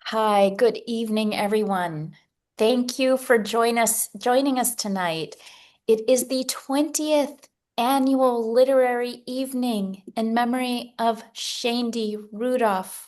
Hi, good evening, everyone. Thank you for joining us tonight. It is the 20th annual literary evening in memory of Shaindy Rudoff.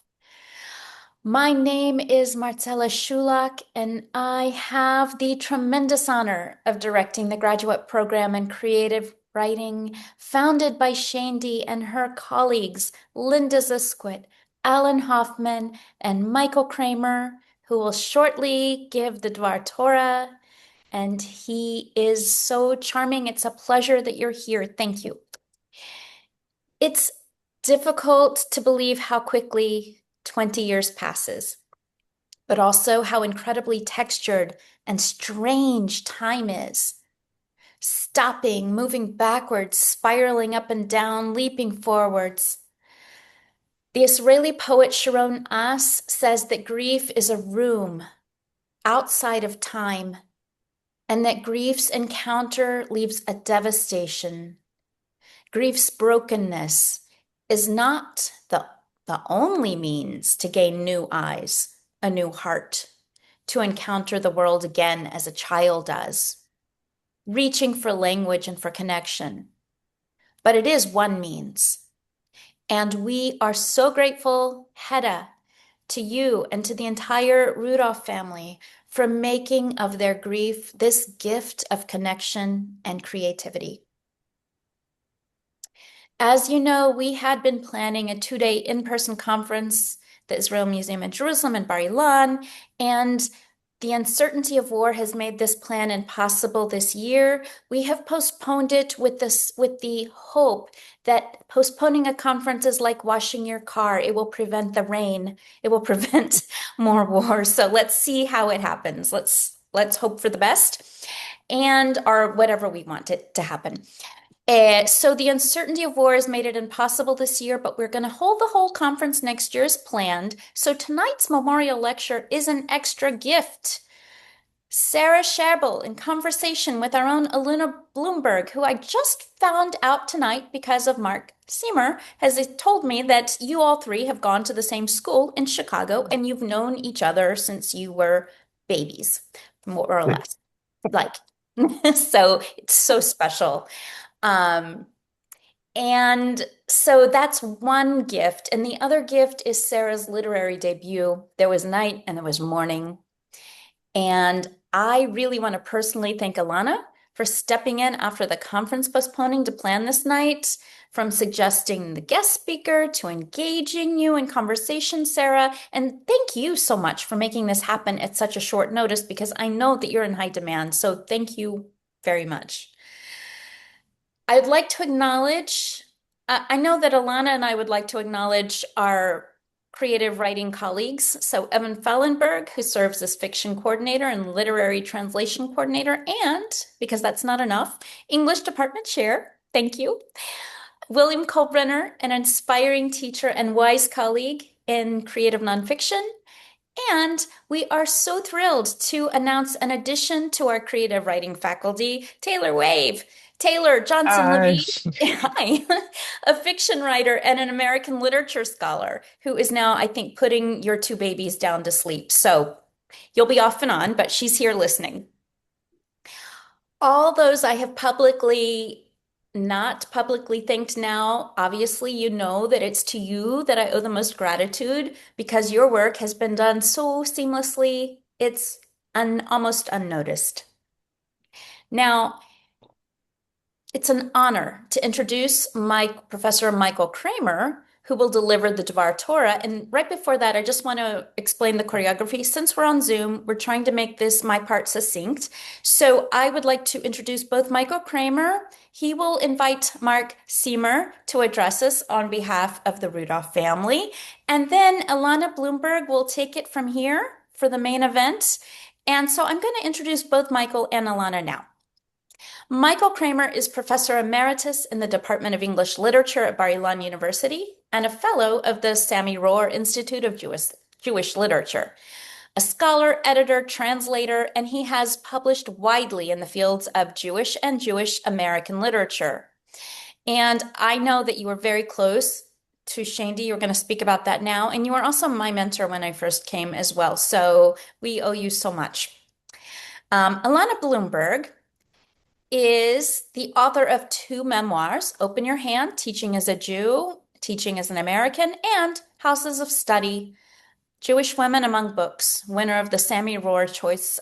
My name is Marcella Schulak, and I have the tremendous honor of directing the graduate program in creative writing founded by Shaindy and her colleagues, Linda Zisquit, Alan Hoffman, and Michael Kramer, who will shortly give the Dvar Torah. And he is so charming. It's a pleasure that you're here. Thank you. It's difficult to believe how quickly 20 years passes, but also how incredibly textured and strange time is. Stopping, moving backwards, spiraling up and down, leaping forwards. The Israeli poet Sharon Ass says that grief is a room outside of time, and that grief's encounter leaves a devastation. Grief's brokenness is not the only means to gain new eyes, a new heart, to encounter the world again as a child does, reaching for language and for connection. But it is one means. And we are so grateful, Hedda, to you and to the entire Rudoff family for making of their grief this gift of connection and creativity. As you know, we had been planning a 2-day in-person conference, the Israel Museum in Jerusalem and Bar Ilan, and the uncertainty of war has made this plan impossible this year. We have postponed it with the hope that postponing a conference is like washing your car. It will prevent the rain. It will prevent more war. So let's see how it happens. Let's hope for the best and or whatever we want it to happen. So the uncertainty of war has made it impossible this year, but we're going to hold the whole conference next year as planned. So tonight's memorial lecture is an extra gift. Sara Sherbill, in conversation with our own Ilana Blumberg, who I just found out tonight because of Mark Siemer, has told me that you all three have gone to the same school in Chicago and you've known each other since you were babies, more or less. Like, so it's so special. Um, and so that's one gift. And the other gift is Sarah's literary debut. There was night and there was morning. And I really want to personally thank Ilana for stepping in after the conference postponing to plan this night, from suggesting the guest speaker to engaging you in conversation, Sarah. And thank you so much for making this happen at such a short notice because I know that you're in high demand. So thank you very much. I'd like to acknowledge, I know that Ilana and I would like to acknowledge our creative writing colleagues. So Evan Fallenberg, who serves as fiction coordinator and literary translation coordinator, and because that's not enough, English department chair. Thank you. William Kolbrenner, an inspiring teacher and wise colleague in creative nonfiction. And we are so thrilled to announce an addition to our creative writing faculty, Taylor Wave. Taylor Johnson Hi. Levy, hi, a fiction writer and an American literature scholar who is now, I think, putting your two babies down to sleep. So you'll be off and on, but she's here listening. All those I have not publicly thanked now, obviously, you know that it's to you that I owe the most gratitude because your work has been done so seamlessly, it's almost unnoticed. Now, it's an honor to introduce my Professor Michael Kramer, who will deliver the Dvar Torah. And right before that, I just want to explain the choreography. Since we're on Zoom, we're trying to make this my part succinct. So I would like to introduce both Michael Kramer. He will invite Mark Siemer to address us on behalf of the Rudoff family. And then Ilana Blumberg will take it from here for the main event. And so I'm going to introduce both Michael and Ilana now. Michael Kramer is Professor Emeritus in the Department of English Literature at Bar Ilan University and a Fellow of the Sami Rohr Institute of Jewish Literature. A scholar, editor, translator, and he has published widely in the fields of Jewish and Jewish American literature. And I know that you are very close to Shaindy. You're going to speak about that now. And you were also my mentor when I first came as well. So we owe you so much. Ilana Blumberg is the author of two memoirs, Open Your Hand, Teaching as a Jew, Teaching as an American, and Houses of Study, Jewish Women Among Books, winner of the Sammy Rohr Choice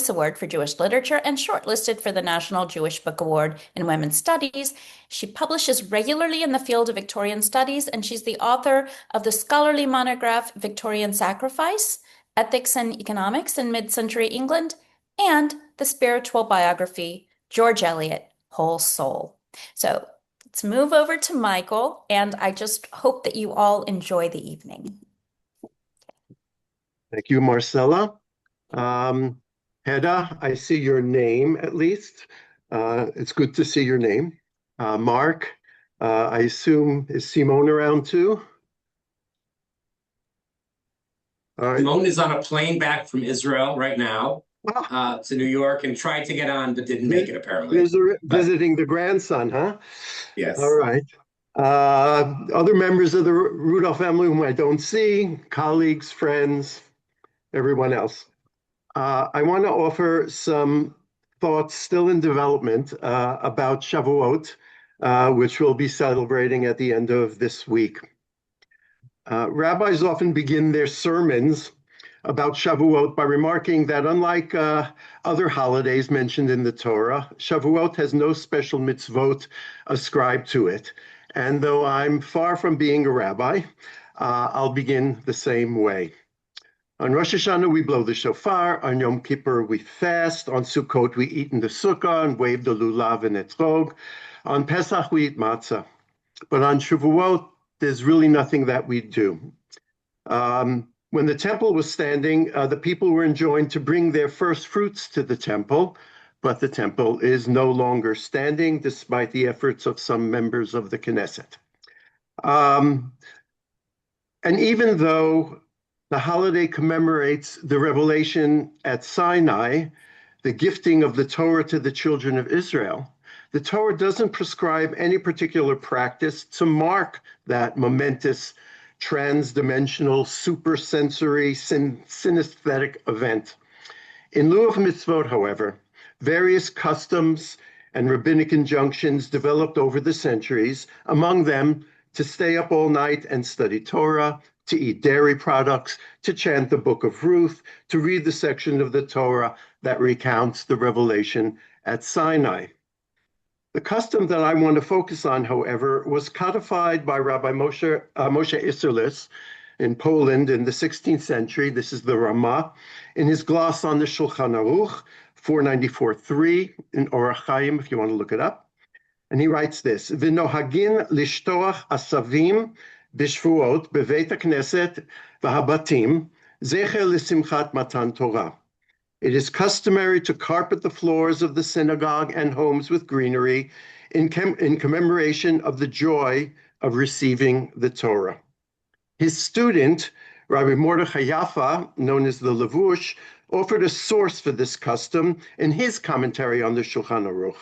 Award for Jewish Literature and shortlisted for the National Jewish Book Award in Women's Studies. She publishes regularly in the field of Victorian studies, and she's the author of the scholarly monograph Victorian Sacrifice, Ethics and Economics in Mid-Century England, and the spiritual biography, George Eliot, Whole Soul. So let's move over to Michael, and I just hope that you all enjoy the evening. Thank you, Marcella. Hedda, I see your name at least. It's good to see your name. Mark, I assume, is Simone around too? All right. Simone is on a plane back from Israel right now to New York and tried to get on, but didn't make it apparently. Visiting the grandson, huh? Yes. All right. Other members of the Rudoff family whom I don't see, colleagues, friends, everyone else. I want to offer some thoughts still in development about Shavuot, which we'll be celebrating at the end of this week. Rabbis often begin their sermons about Shavuot by remarking that unlike other holidays mentioned in the Torah, Shavuot has no special mitzvot ascribed to it. And though I'm far from being a rabbi, I'll begin the same way. On Rosh Hashanah, we blow the shofar. On Yom Kippur, we fast. On Sukkot, we eat in the sukkah and wave the lulav and etrog. On Pesach, we eat matzah. But on Shavuot, there's really nothing that we do. When the temple was standing, the people were enjoined to bring their first fruits to the temple, but the temple is no longer standing despite the efforts of some members of the Knesset. And even though the holiday commemorates the revelation at Sinai, the gifting of the Torah to the children of Israel, the Torah doesn't prescribe any particular practice to mark that momentous, trans-dimensional, supersensory, synesthetic event. In lieu of mitzvot, however, various customs and rabbinic injunctions developed over the centuries, among them to stay up all night and study Torah, to eat dairy products, to chant the book of Ruth, to read the section of the Torah that recounts the revelation at Sinai. The custom that I want to focus on, however, was codified by Rabbi Moshe Isserles in Poland in the 16th century. This is the Ramah, in his gloss on the Shulchan Aruch, 494.3, in Orach Chaim, if you want to look it up. And he writes this, V'nohagin lishtoach asavim b'shvuot b'veit hakneset v'habatim zecher l'simchat matan Torah. It is customary to carpet the floors of the synagogue and homes with greenery in commemoration of the joy of receiving the Torah. His student, Rabbi Mordechai Yaffa, known as the Levush, offered a source for this custom in his commentary on the Shulchan Aruch.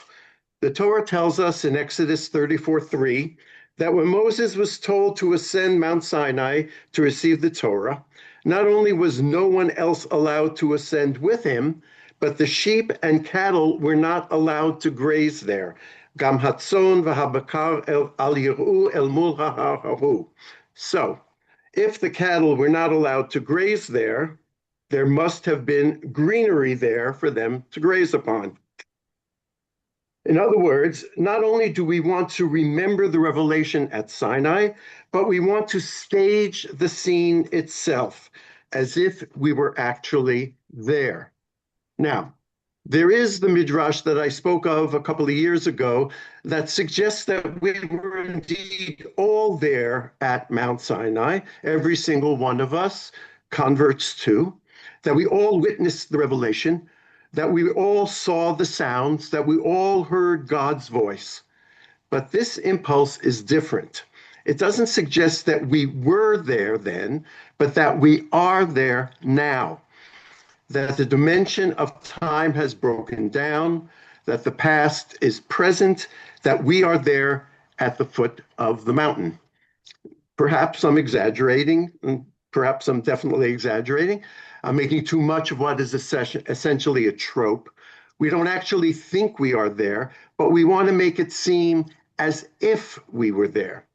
The Torah tells us in Exodus 34:3 that when Moses was told to ascend Mount Sinai to receive the Torah, not only was no one else allowed to ascend with him, but the sheep and cattle were not allowed to graze there. Gam hatzon v'habakar al yiru el mul ha'ar hahu. So, if the cattle were not allowed to graze there, there must have been greenery there for them to graze upon. In other words, not only do we want to remember the revelation at Sinai, but we want to stage the scene itself as if we were actually there. Now, there is the midrash that I spoke of a couple of years ago that suggests that we were indeed all there at Mount Sinai, every single one of us, converts too, that we all witnessed the revelation, that we all saw the sounds, that we all heard God's voice. But this impulse is different. It doesn't suggest that we were there then, but that we are there now. That the dimension of time has broken down, that the past is present, that we are there at the foot of the mountain. Perhaps I'm exaggerating, and perhaps I'm definitely exaggerating. I'm making too much of what is essentially a trope. We don't actually think we are there, but we want to make it seem as if we were there.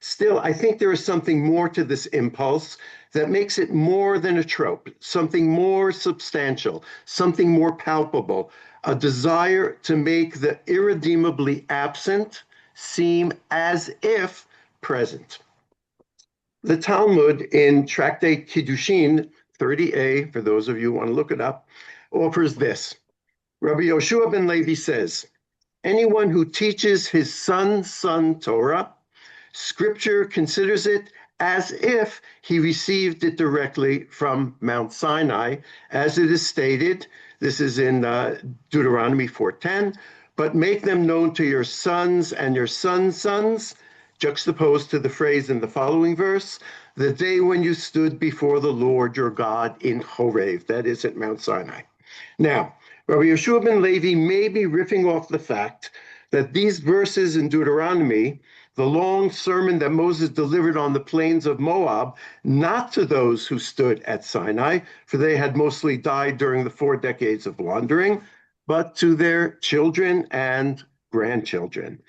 Still, I think there is something more to this impulse that makes it more than a trope, something more substantial, something more palpable, a desire to make the irredeemably absent seem as if present. The Talmud in Tractate Kiddushin 30a, for those of you who want to look it up, offers this. Rabbi Yoshua ben Levi says, anyone who teaches his son's son Torah, Scripture considers it as if he received it directly from Mount Sinai, as it is stated. This is in Deuteronomy 4:10. But make them known to your sons and your sons' sons, juxtaposed to the phrase in the following verse, the day when you stood before the Lord your God in Horeb, that is at Mount Sinai. Now, Rabbi Yeshua ben Levi may be riffing off the fact that these verses in Deuteronomy, the long sermon that Moses delivered on the plains of Moab, not to those who stood at Sinai, for they had mostly died during the 4 decades of wandering, but to their children and grandchildren.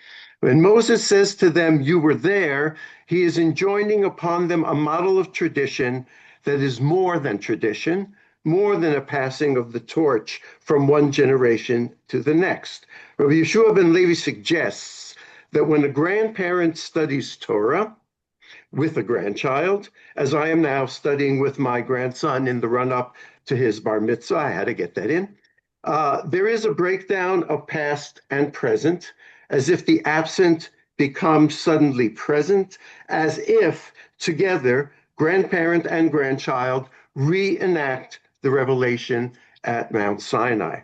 When Moses says to them, you were there, he is enjoining upon them a model of tradition that is more than tradition, more than a passing of the torch from one generation to the next. Rabbi Yeshua ben Levi suggests that when a grandparent studies Torah with a grandchild, as I am now studying with my grandson in the run-up to his bar mitzvah, I had to get that in, there is a breakdown of past and present, as if the absent becomes suddenly present, as if together grandparent and grandchild reenact the revelation at Mount Sinai.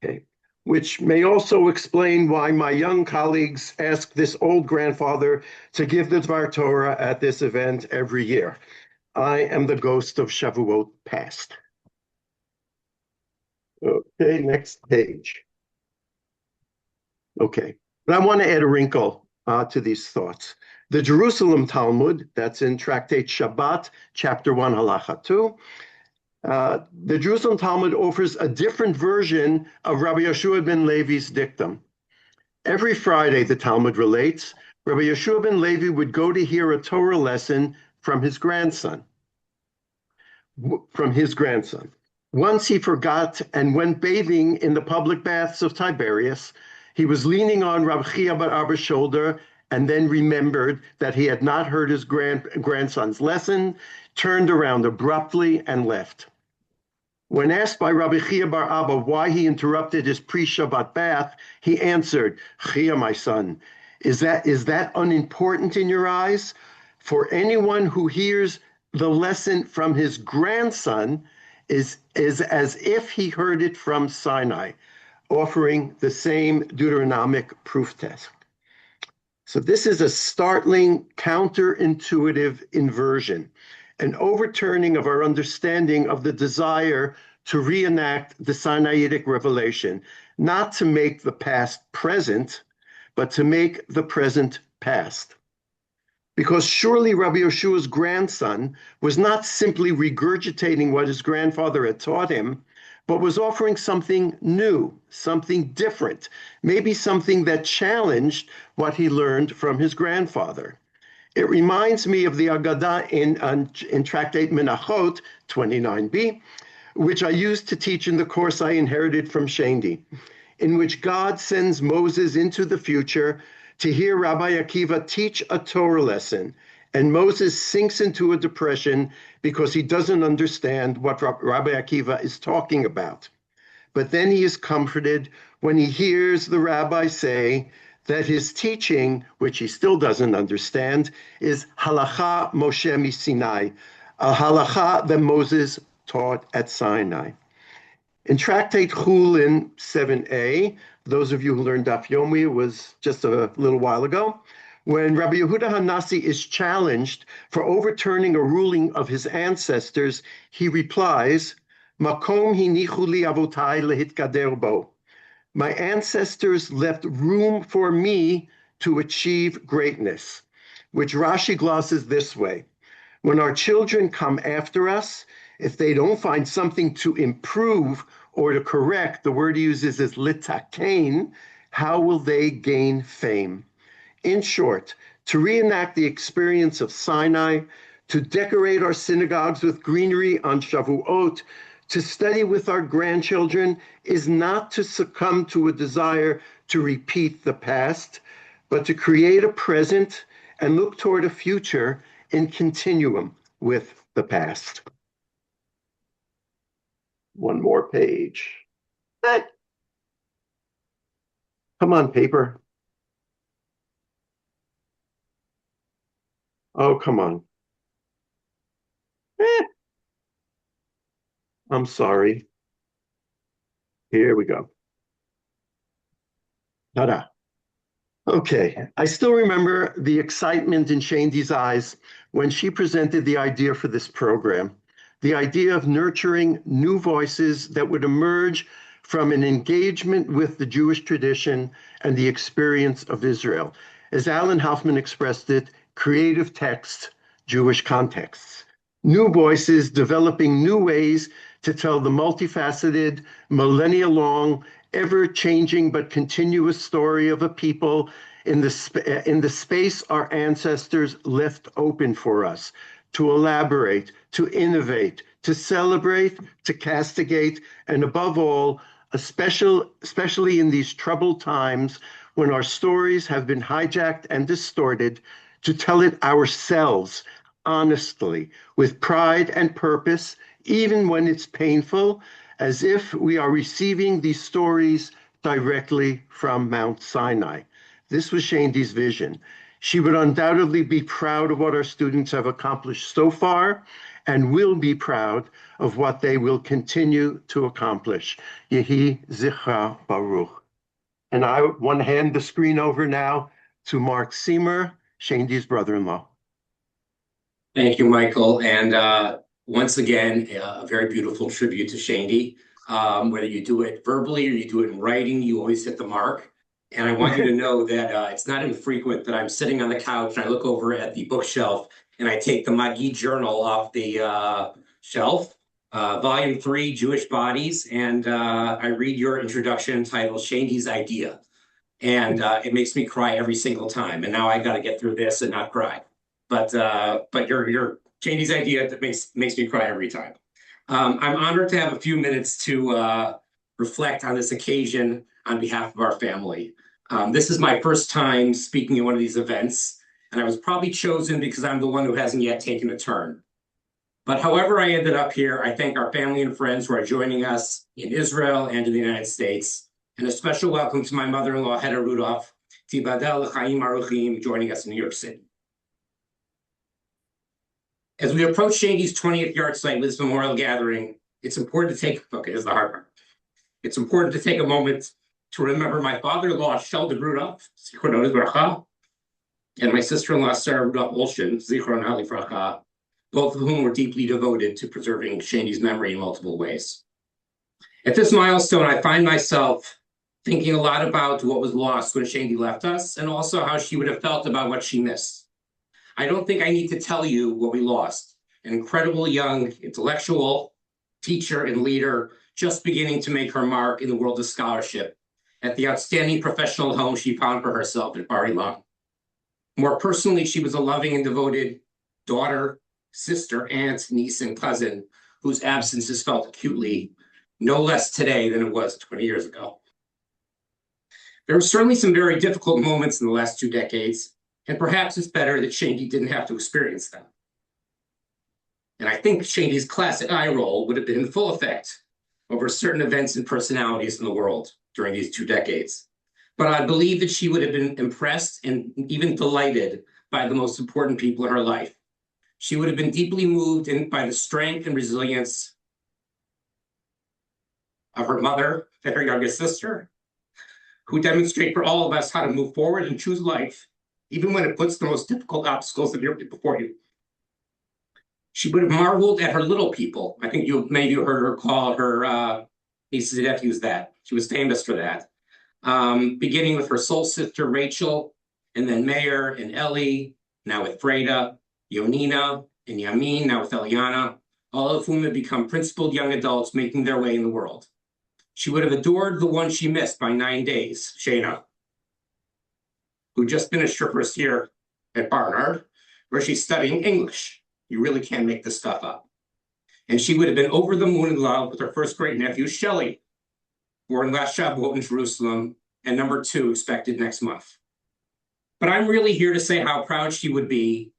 Okay. Which may also explain why my young colleagues ask this old grandfather to give the Dvar Torah at this event every year. I am the ghost of Shavuot past. Okay, next page. Okay, but I want to add a wrinkle to these thoughts. The Jerusalem Talmud, that's in Tractate Shabbat, chapter 1, halacha 2. The Jerusalem Talmud offers a different version of Rabbi Yeshua ben Levi's dictum. Every Friday, the Talmud relates, Rabbi Yeshua ben Levi would go to hear a Torah lesson from his grandson. Once he forgot and went bathing in the public baths of Tiberias. He was leaning on Rav Chia bar Abba's shoulder and then remembered that he had not heard his grandson's lesson, turned around abruptly and left. When asked by Rabbi Chia bar Abba why he interrupted his pre-Shabbat bath, he answered, Chia, my son, is that unimportant in your eyes? For anyone who hears the lesson from his grandson is as if he heard it from Sinai, offering the same Deuteronomic proof test. So this is a startling, counterintuitive inversion, an overturning of our understanding of the desire to reenact the Sinaitic revelation, not to make the past present, but to make the present past. Because surely Rabbi Yeshua's grandson was not simply regurgitating what his grandfather had taught him, but was offering something new, something different, maybe something that challenged what he learned from his grandfather. It reminds me of the Agadah in Tractate Menachot 29b, which I used to teach in the course I inherited from Shaindy, in which God sends Moses into the future to hear Rabbi Akiva teach a Torah lesson, and Moses sinks into a depression because he doesn't understand what Rabbi Akiva is talking about. But then he is comforted when he hears the rabbi say that his teaching, which he still doesn't understand, is halacha Moshe miSinai, a halacha that Moses taught at Sinai. In Tractate Chulin 7a, those of you who learned Daf Yomi, it was just a little while ago, when Rabbi Yehuda Hanassi is challenged for overturning a ruling of his ancestors, he replies, Makom hinichu li avotai lehitkader bo. My ancestors left room for me to achieve greatness, which Rashi glosses this way. When our children come after us, if they don't find something to improve or to correct, the word he uses is litakein, how will they gain fame? In short, to reenact the experience of Sinai, to decorate our synagogues with greenery on Shavuot, to study with our grandchildren is not to succumb to a desire to repeat the past, but to create a present and look toward a future in continuum with the past. One more page. Come on, paper. Oh, come on. I'm sorry. Here we go. Ta-da. Okay, I still remember the excitement in Shaindy's eyes when she presented the idea for this program, the idea of nurturing new voices that would emerge from an engagement with the Jewish tradition and the experience of Israel. As Alan Hoffman expressed it, creative text, Jewish contexts. New voices developing new ways to tell the multifaceted, millennia-long, ever-changing but continuous story of a people in the space our ancestors left open for us to elaborate, to innovate, to celebrate, to castigate, and above all, especially in these troubled times when our stories have been hijacked and distorted, to tell it ourselves honestly, with pride and purpose, even when it's painful, as if we are receiving these stories directly from Mount Sinai. This was Shaindy's vision. She would undoubtedly be proud of what our students have accomplished so far and will be proud of what they will continue to accomplish. Yehi Zichra Baruch. And I want to hand the screen over now to Mark Seymour, Shaindy's brother-in-law. Thank you, Michael. And once again, a very beautiful tribute to Shaindy. Whether you do it verbally or you do it in writing, you always hit the mark. And I want you to know that it's not infrequent that I'm sitting on the couch and I look over at the bookshelf and I take the Magi journal off the shelf, volume 3, Jewish Bodies, and I read your introduction titled Shaindy's Idea. And it makes me cry every single time. And now I got to get through this and not cry. But your Shaindy's idea that makes me cry every time. I'm honored to have a few minutes to reflect on this occasion on behalf of our family. This is my first time speaking at one of these events, and I was probably chosen because I'm the one who hasn't yet taken a turn. But however I ended up here, I thank our family and friends who are joining us in Israel and in the United States, and a special welcome to my mother-in-law, Hedda Rudoff, Tibadel L'chaim Aruchim, joining us in New York City. As we approach Shaindy's 20th yard site with this memorial gathering, it's important to take, okay, this is the hard part. It's important to take a moment to remember my father-in-law, Sheldon Rudoff, Zichron Livracha, and my sister-in-law, Sara Rudolph Olshin, Zichron Livracha, both of whom were deeply devoted to preserving Shaindy's memory in multiple ways. At this milestone, I find myself thinking a lot about what was lost when Shaindy left us, and also how she would have felt about what she missed. I don't think I need to tell you what we lost. An incredible young intellectual, teacher, and leader just beginning to make her mark in the world of scholarship at the outstanding professional home she found for herself at Bar Ilan. More personally, she was a loving and devoted daughter, sister, aunt, niece, and cousin whose absence is felt acutely, no less today than it was 20 years ago. There were certainly some very difficult moments in the last 2 decades, and perhaps it's better that Shaindy didn't have to experience them. And I think Shaindy's classic eye roll would have been in full effect over certain events and personalities in the world during these 2 decades. But I believe that she would have been impressed and even delighted by the most important people in her life. She would have been deeply moved by the strength and resilience of her mother and her youngest sister, who demonstrate for all of us how to move forward and choose life, even when it puts the most difficult obstacles before you. She would have marveled at her little people. I think maybe you heard her call her nieces and nephews that. She was famous for that. Beginning with her soul sister, Rachel, and then Mayor and Ellie, now with Freda, Yonina and Yamin, now with Eliana, all of whom have become principled young adults making their way in the world. She would have adored the one she missed by 9 days, Shayna, who just finished her first year at Barnard, where she's studying English. You really can't make this stuff up. And she would have been over the moon in love with her first great nephew, Shelley, born last Shavuot in Jerusalem, and number 2 expected next month. But I'm really here to say how proud she would be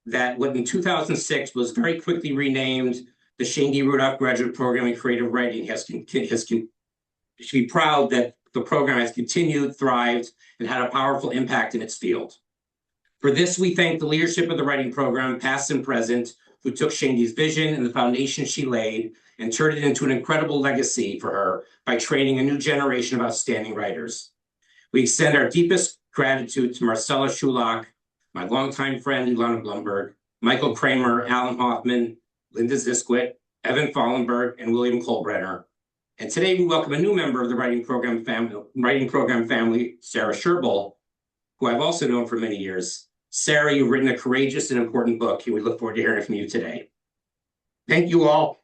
that what in 2006 was very quickly renamed the Shaindy Rudoff Graduate Program in Creative Writing should be proud that the program has continued, thrived, and had a powerful impact in its field. For this, we thank the leadership of the writing program, past and present, who took Shaindy's vision and the foundation she laid and turned it into an incredible legacy for her by training a new generation of outstanding writers. We extend our deepest gratitude to Marcella Schulach, my longtime friend Ilana Blumberg, Michael Kramer, Alan Hoffman, Linda Zisquit, Evan Fallenberg, and William Kolbrenner. And today we welcome a new member of the writing program family, Sara Sherbill, who I've also known for many years. Sara, you've written a courageous and important book, and we look forward to hearing from you today. Thank you all.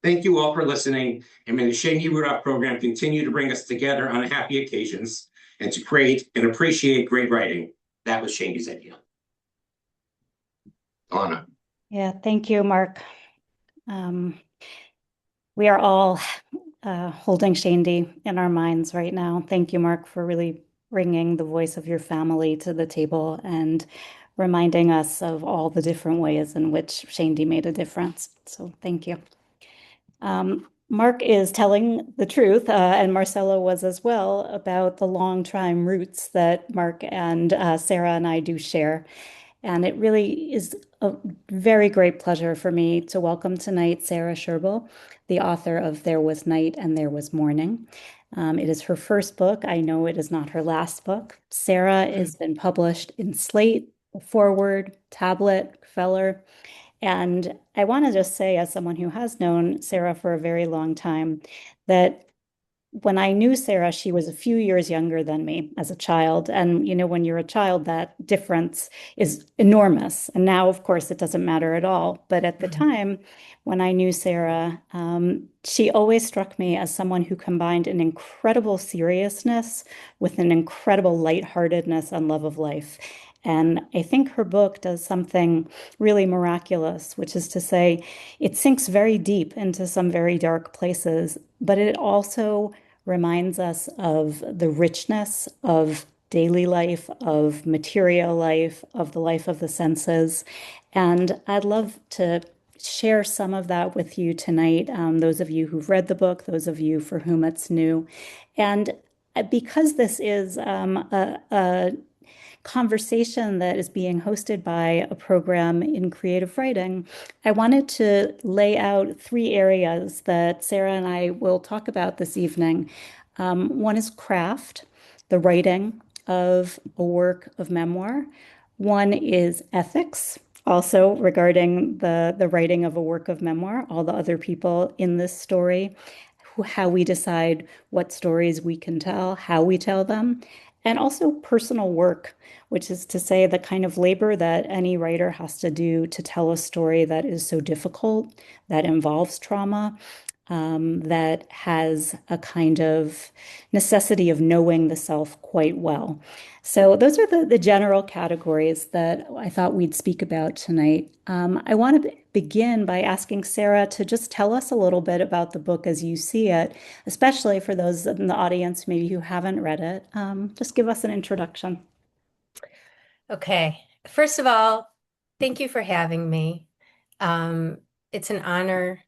Thank you all for listening, and may the Shaindy Rudoff program continue to bring us together on happy occasions and to create and appreciate great writing. That was Shaindy's idea. Ilana. Yeah, thank you, Mark. We are all holding Shaindy in our minds right now. Thank you, Mark, for really bringing the voice of your family to the table and reminding us of all the different ways in which Shaindy made a difference. So thank you. Mark is telling the truth, and Marcella was as well, about the long-time roots that Mark and Sara and I do share. And it really is a very great pleasure for me to welcome tonight Sara Sherbill, the author of There Was Night and There Was Morning. It is her first book. I know it is not her last book. Sara has been published in Slate, Forward, Tablet, Feller. And I want to just say, as someone who has known Sara for a very long time, that when I knew Sara, she was a few years younger than me as a child. And, you know, when you're a child, that difference is enormous. And now, of course, it doesn't matter at all. But at the time, when I knew Sara, she always struck me as someone who combined an incredible seriousness with an incredible lightheartedness and love of life. And I think her book does something really miraculous, which is to say, it sinks very deep into some very dark places, but it also reminds us of the richness of daily life, of material life, of the life of the senses. And I'd love to share some of that with you tonight, those of you who've read the book, those of you for whom it's new. And because this is a conversation that is being hosted by a program in creative writing, I wanted to lay out 3 areas that Sara and I will talk about this evening. One is craft, the writing of a work of memoir. One is ethics, also regarding the writing of a work of memoir, all the other people in this story, how we decide what stories we can tell, how we tell them, and also personal work, which is to say the kind of labor that any writer has to do to tell a story that is so difficult, that involves trauma, that has a kind of necessity of knowing the self quite well. So those are the general categories that I thought we'd speak about tonight. I want to begin by asking Sara to just tell us a little bit about the book as you see it, especially for those in the audience maybe who haven't read it. Just give us an introduction. Okay. First of all, thank you for having me. It's an honor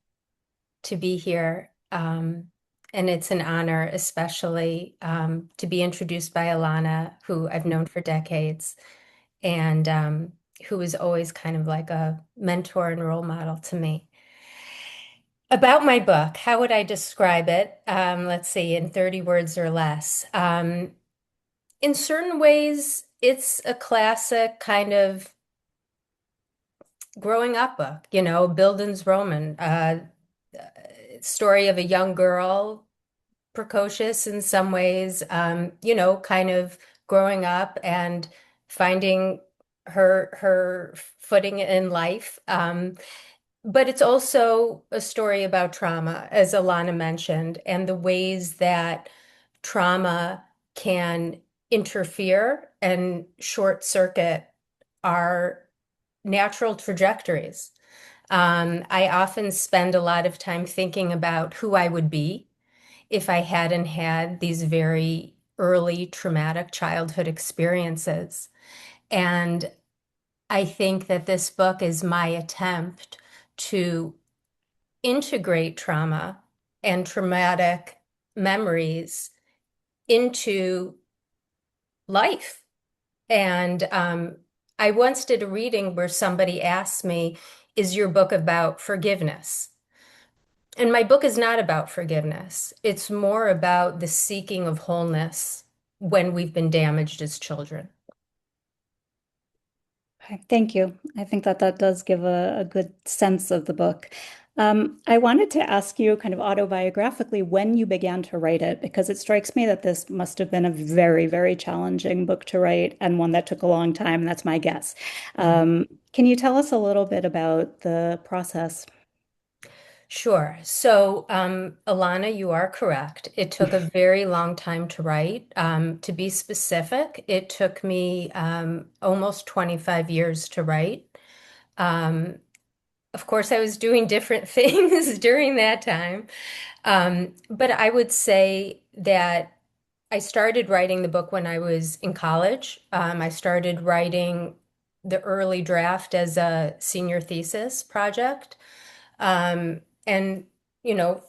to be here. And it's an honor, especially to be introduced by Ilana, who I've known for decades, and who is always kind of like a mentor and role model to me. About my book, how would I describe it? Let's see, in 30 words or less. In certain ways, it's a classic kind of growing up book, you know, Bildungsroman, story of a young girl, precocious in some ways, you know, kind of growing up and finding her footing in life. But it's also a story about trauma, as Ilana mentioned, and the ways that trauma can interfere and short circuit our natural trajectories. I often spend a lot of time thinking about who I would be if I hadn't had these very early traumatic childhood experiences. And I think that this book is my attempt to integrate trauma and traumatic memories into life. And I once did a reading where somebody asked me, "Is your book about forgiveness?" And my book is not about forgiveness. It's more about the seeking of wholeness when we've been damaged as children. Okay, thank you. I think that that does give a good sense of the book. I wanted to ask you kind of autobiographically when you began to write it, because it strikes me that this must have been a very, very challenging book to write and one that took a long time. That's my guess. Can you tell us a little bit about the process? Sure. So, Ilana, you are correct. It took a very long time to write. To be specific, it took me almost 25 years to write. Um, of course, I was doing different things during that time. But I would say that I started writing the book when I was in college. I started writing the early draft as a senior thesis project. And,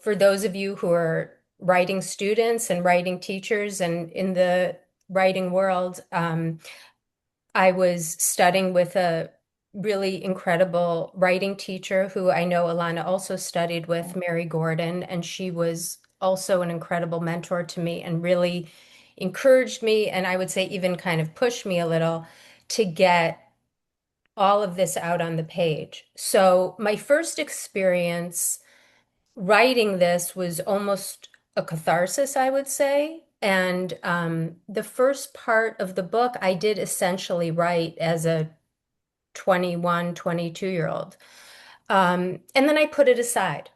for those of you who are writing students and writing teachers and in the writing world, I was studying with a really incredible writing teacher who I know Alana also studied with, Mary Gordon, and she was also an incredible mentor to me and really encouraged me, and I would say even kind of pushed me a little to get all of this out on the page. So my first experience writing this was almost a catharsis, I would say. And the first part of the book, I did essentially write as a 21, 22-year-old. And then I put it aside.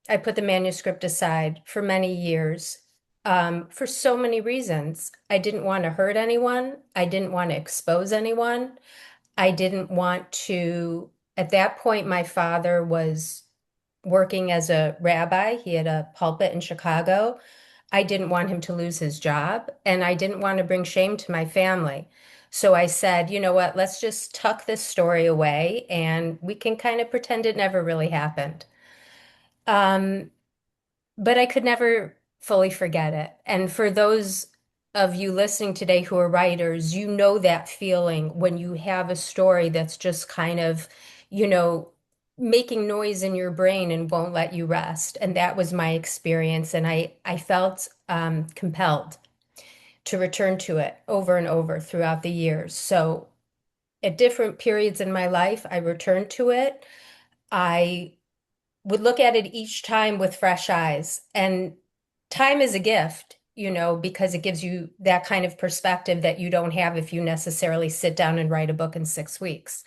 I put the manuscript aside for many years for so many reasons. I didn't want to hurt anyone. I didn't want to expose anyone. I didn't want to, at that point, my father was working as a rabbi. He had a pulpit in Chicago. I didn't want him to lose his job, and I didn't want to bring shame to my family. So I said, you know what, let's just tuck this story away and we can kind of pretend it never really happened. Um, but I could never fully forget it. And for those of you listening today who are writers, you know that feeling when you have a story that's just kind of, you know, making noise in your brain and won't let you rest. And that was my experience. And I felt compelled to return to it over and over throughout the years. So at different periods in my life, I returned to it. I would look at it each time with fresh eyes. And time is a gift, because it gives you that kind of perspective that you don't have if you necessarily sit down and write a book in 6 weeks.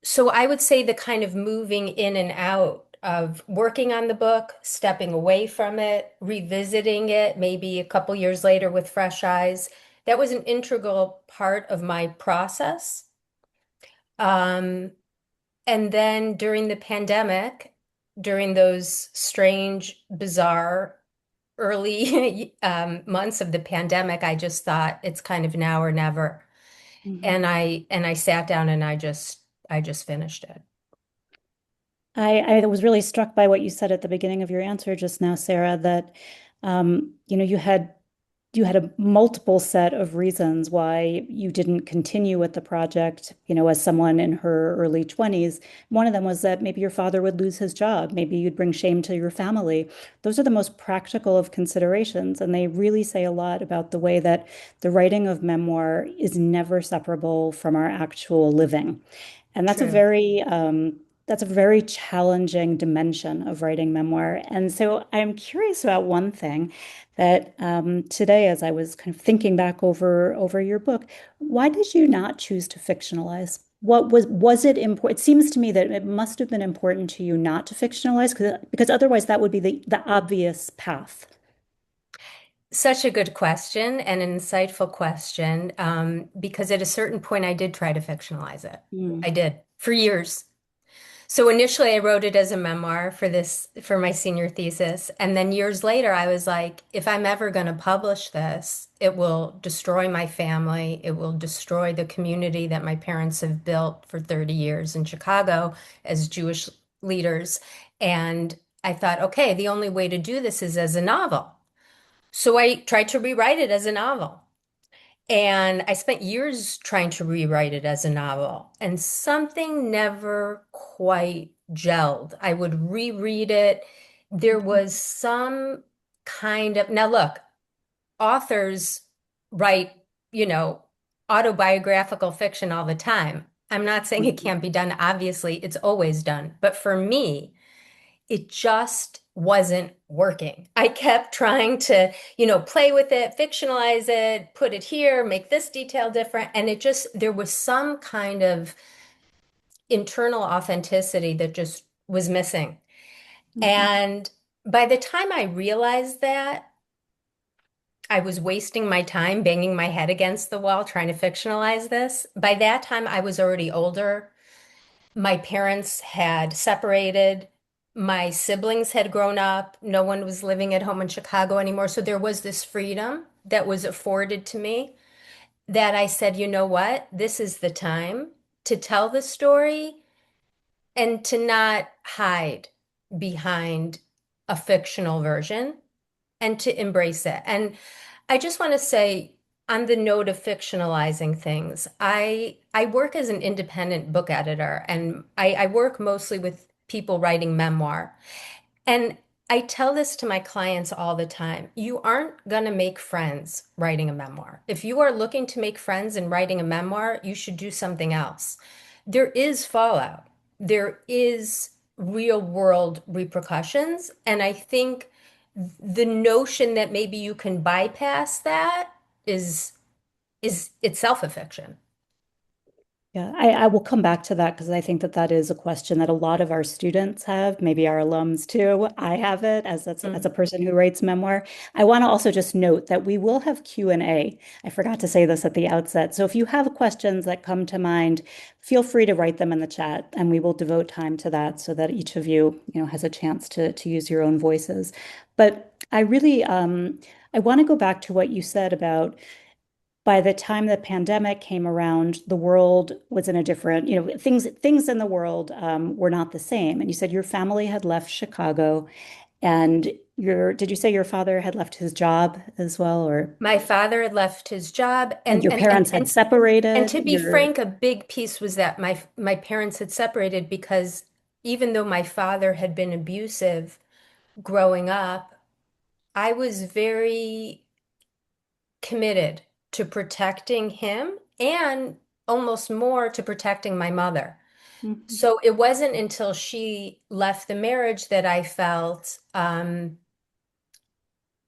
So I would say the kind of moving in and out of working on the book, stepping away from it, revisiting it maybe a couple years later with fresh eyes, that was an integral part of my process. And then during the pandemic, during those strange, bizarre early months of the pandemic, I just thought it's kind of now or never. Mhm. And I sat down and I just finished it. I was really struck by what you said at the beginning of your answer just now, Sarah, that you had a multiple set of reasons why you didn't continue with the project, as someone in her early 20s. One of them was that maybe your father would lose his job, maybe you'd bring shame to your family. Those are the most practical of considerations, and they really say a lot about the way that the writing of memoir is never separable from our actual living. And that's a True. very that's a very challenging dimension of writing memoir. And so I'm curious about one thing that today, as I was kind of thinking back over your book, why did you not choose to fictionalize? What was it important? It seems to me that it must have been important to you not to fictionalize because otherwise that would be the obvious path. Such a good question and an insightful question, because at a certain point I did try to fictionalize it. I Mm. did for years. So initially I wrote it as a memoir for my senior thesis. And then years later, I was like, if I'm ever going to publish this, it will destroy my family. It will destroy the community that my parents have built for 30 years in Chicago as Jewish leaders. And I thought, okay, the only way to do this is as a novel. So I tried to rewrite it as a novel. And I spent years trying to rewrite it as a novel, and something never quite gelled. I would reread it. There was some kind of, now look, authors write, you know, autobiographical fiction all the time. I'm not saying it can't be done. Obviously, it's always done. But for me, it just wasn't working. I kept trying to, play with it, fictionalize it, put it here, make this detail different. And there was some kind of internal authenticity that just was missing. Mhm. And by the time I realized that, I was wasting my time banging my head against the wall trying to fictionalize this. By that time, I was already older. My parents had separated. My siblings had grown up. No one was living at home in Chicago anymore. So there was this freedom that was afforded to me that I said, you know what? This is the time to tell the story and to not hide behind a fictional version and to embrace it. And I just want to say, on the note of fictionalizing things, I work as an independent book editor, and I work mostly with people writing memoir. And I tell this to my clients all the time. You aren't going to make friends writing a memoir. If you are looking to make friends in writing a memoir, you should do something else. There is fallout. There is real world repercussions. And I think the notion that maybe you can bypass that is is itself a fiction. Yeah, I will come back to that because I think that that is a question that a lot of our students have, maybe our alums too. I have it as a Mm. person who writes memoir. I want to also just note that we will have Q&A. I forgot to say this at the outset. So if you have questions that come to mind, feel free to write them in the chat and we will devote time to that so that each of you, has a chance to use your own voices. But I really I want to go back to what you said about by the time the pandemic came around, the world was in a different, things in the world were not the same. And you said your family had left Chicago, and did you say your father had left his job as well, or My father had left his job, and and your parents had to separated? be frank, a big piece was that my parents had separated because even though my father had been abusive growing up, I was very committed to protecting him and almost more to protecting my mother. Mhm. So it wasn't until she left the marriage that I felt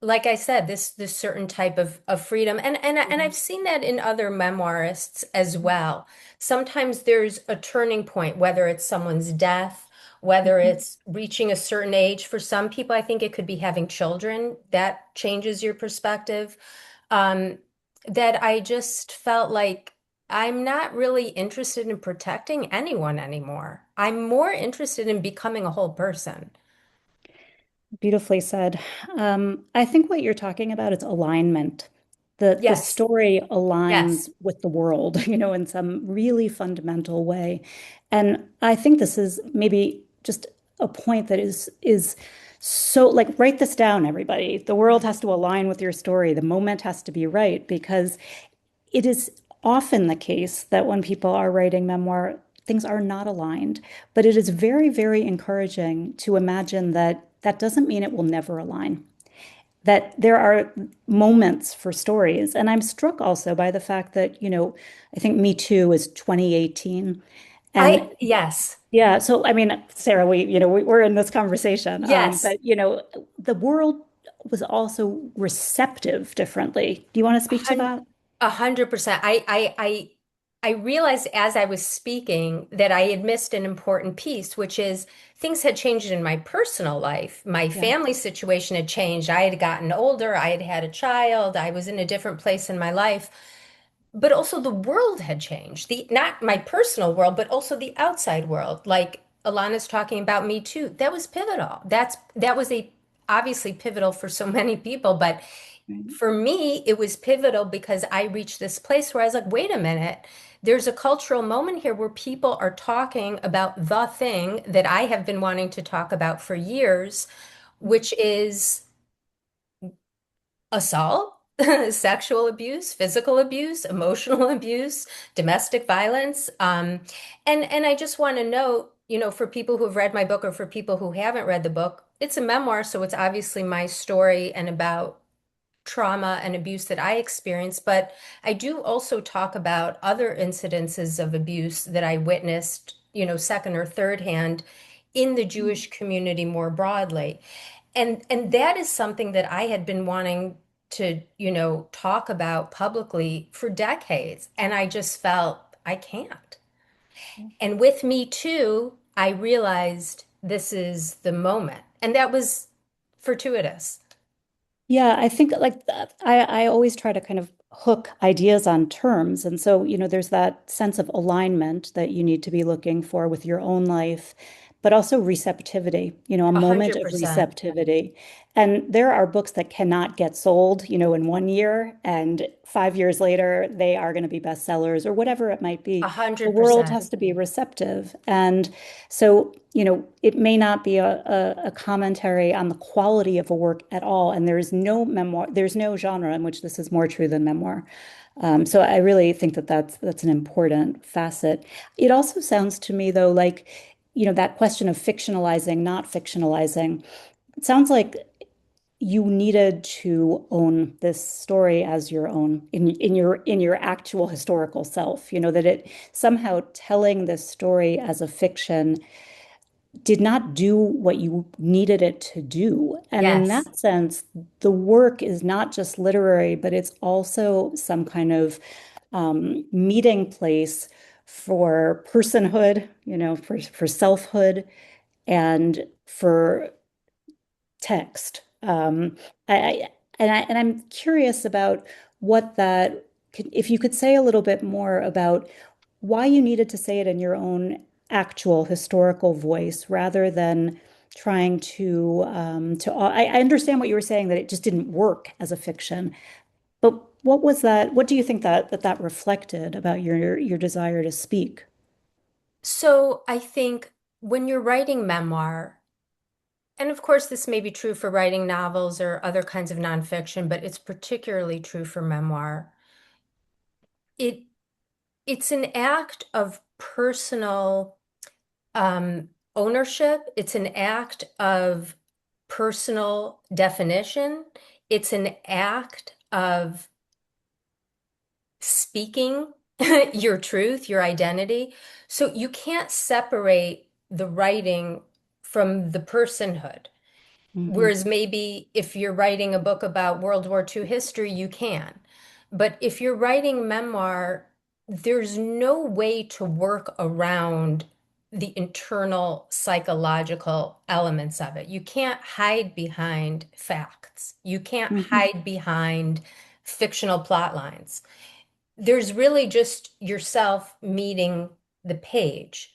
like I said, this certain type of freedom, and I've seen that in other memoirists as well. Sometimes there's a turning point, whether it's someone's death, whether Mhm. it's reaching a certain age. For some people, I think it could be having children. That changes your perspective. Um, that I just felt like I'm not really interested in protecting anyone anymore. I'm more interested in becoming a whole person. Beautifully said. I think what you're talking about is alignment. The Yes, story yes. aligns with the world, in some really fundamental way. And I think this is maybe just a point that is so like write this down, everybody. The world has to align with your story. The moment has to be right because it is often the case that when people are writing memoir, things are not aligned. But it is very, very encouraging to imagine that that doesn't mean it will never align, that there are moments for stories. And I'm struck also by the fact that, I think Me Too is 2018. And Yes. Yeah. So, I mean, Sarah, we're in this conversation, Yes, but the world was also receptive differently. Do you want to speak to hun- that? 100%. I realized as I was speaking that I had missed an important piece, which is things had changed in my personal life. My Yeah. family situation had changed. I had gotten older. I had had a child. I was in a different place in my life. But also the world had changed. The not my personal world, but also the outside world. Like Alana's talking about Me Too. That was pivotal. That was a obviously pivotal for so many people, but Right. for me, it was pivotal because I reached this place where I was like, wait a minute, there's a cultural moment here where people are talking about the thing that I have been wanting to talk about for years, which is assault, sexual abuse, physical abuse, emotional abuse, domestic violence. And I just want to note, for people who have read my book or for people who haven't read the book, it's a memoir, so it's obviously my story and about trauma and abuse that I experienced, but I do also talk about other incidences of abuse that I witnessed, second or third hand in the Jewish community more broadly. And that is something that I had been wanting to, talk about publicly for decades. And I just felt I can't. And with Me Too, I realized this is the moment. And that was fortuitous. Yeah, I think like that, I always try to kind of hook ideas on terms. And so, there's that sense of alignment that you need to be looking for with your own life, but also receptivity, a A moment hundred of percent. receptivity. And there are books that cannot get sold, in 1 year, and 5 years later, they are going to be bestsellers or whatever it might A be. The hundred world percent. has to be receptive. And so, it may not be a commentary on the quality of a work at all. And there is no memoir, there's no genre in which this is more true than memoir. So I really think that that's an important facet. It also sounds to me, though, like, that question of fictionalizing, not fictionalizing. It sounds like you needed to own this story as your own in your actual historical self, that it somehow telling this story as a fiction did not do what you needed it to do. And in Yes. that sense, the work is not just literary, but it's also some kind of meeting place for personhood, for selfhood and for text. I'm curious about what that, if you could say a little bit more about why you needed to say it in your own actual historical voice rather than trying I understand what you were saying, that it just didn't work as a fiction, but what was that? What do you think that reflected about your desire to speak? So I think when you're writing memoir, and of course this may be true for writing novels or other kinds of nonfiction, but it's particularly true for memoir. It it's an act of personal ownership. It's an act of personal definition. It's an act of speaking your truth, your identity. So you can't separate the writing from the personhood. Hmm. Whereas maybe if you're writing a book about World War II history, you can. But if you're writing memoir, there's no way to work around the internal psychological elements of it. You can't hide behind facts. You can't Hmm. hide behind fictional plot lines. There's really just yourself meeting the page.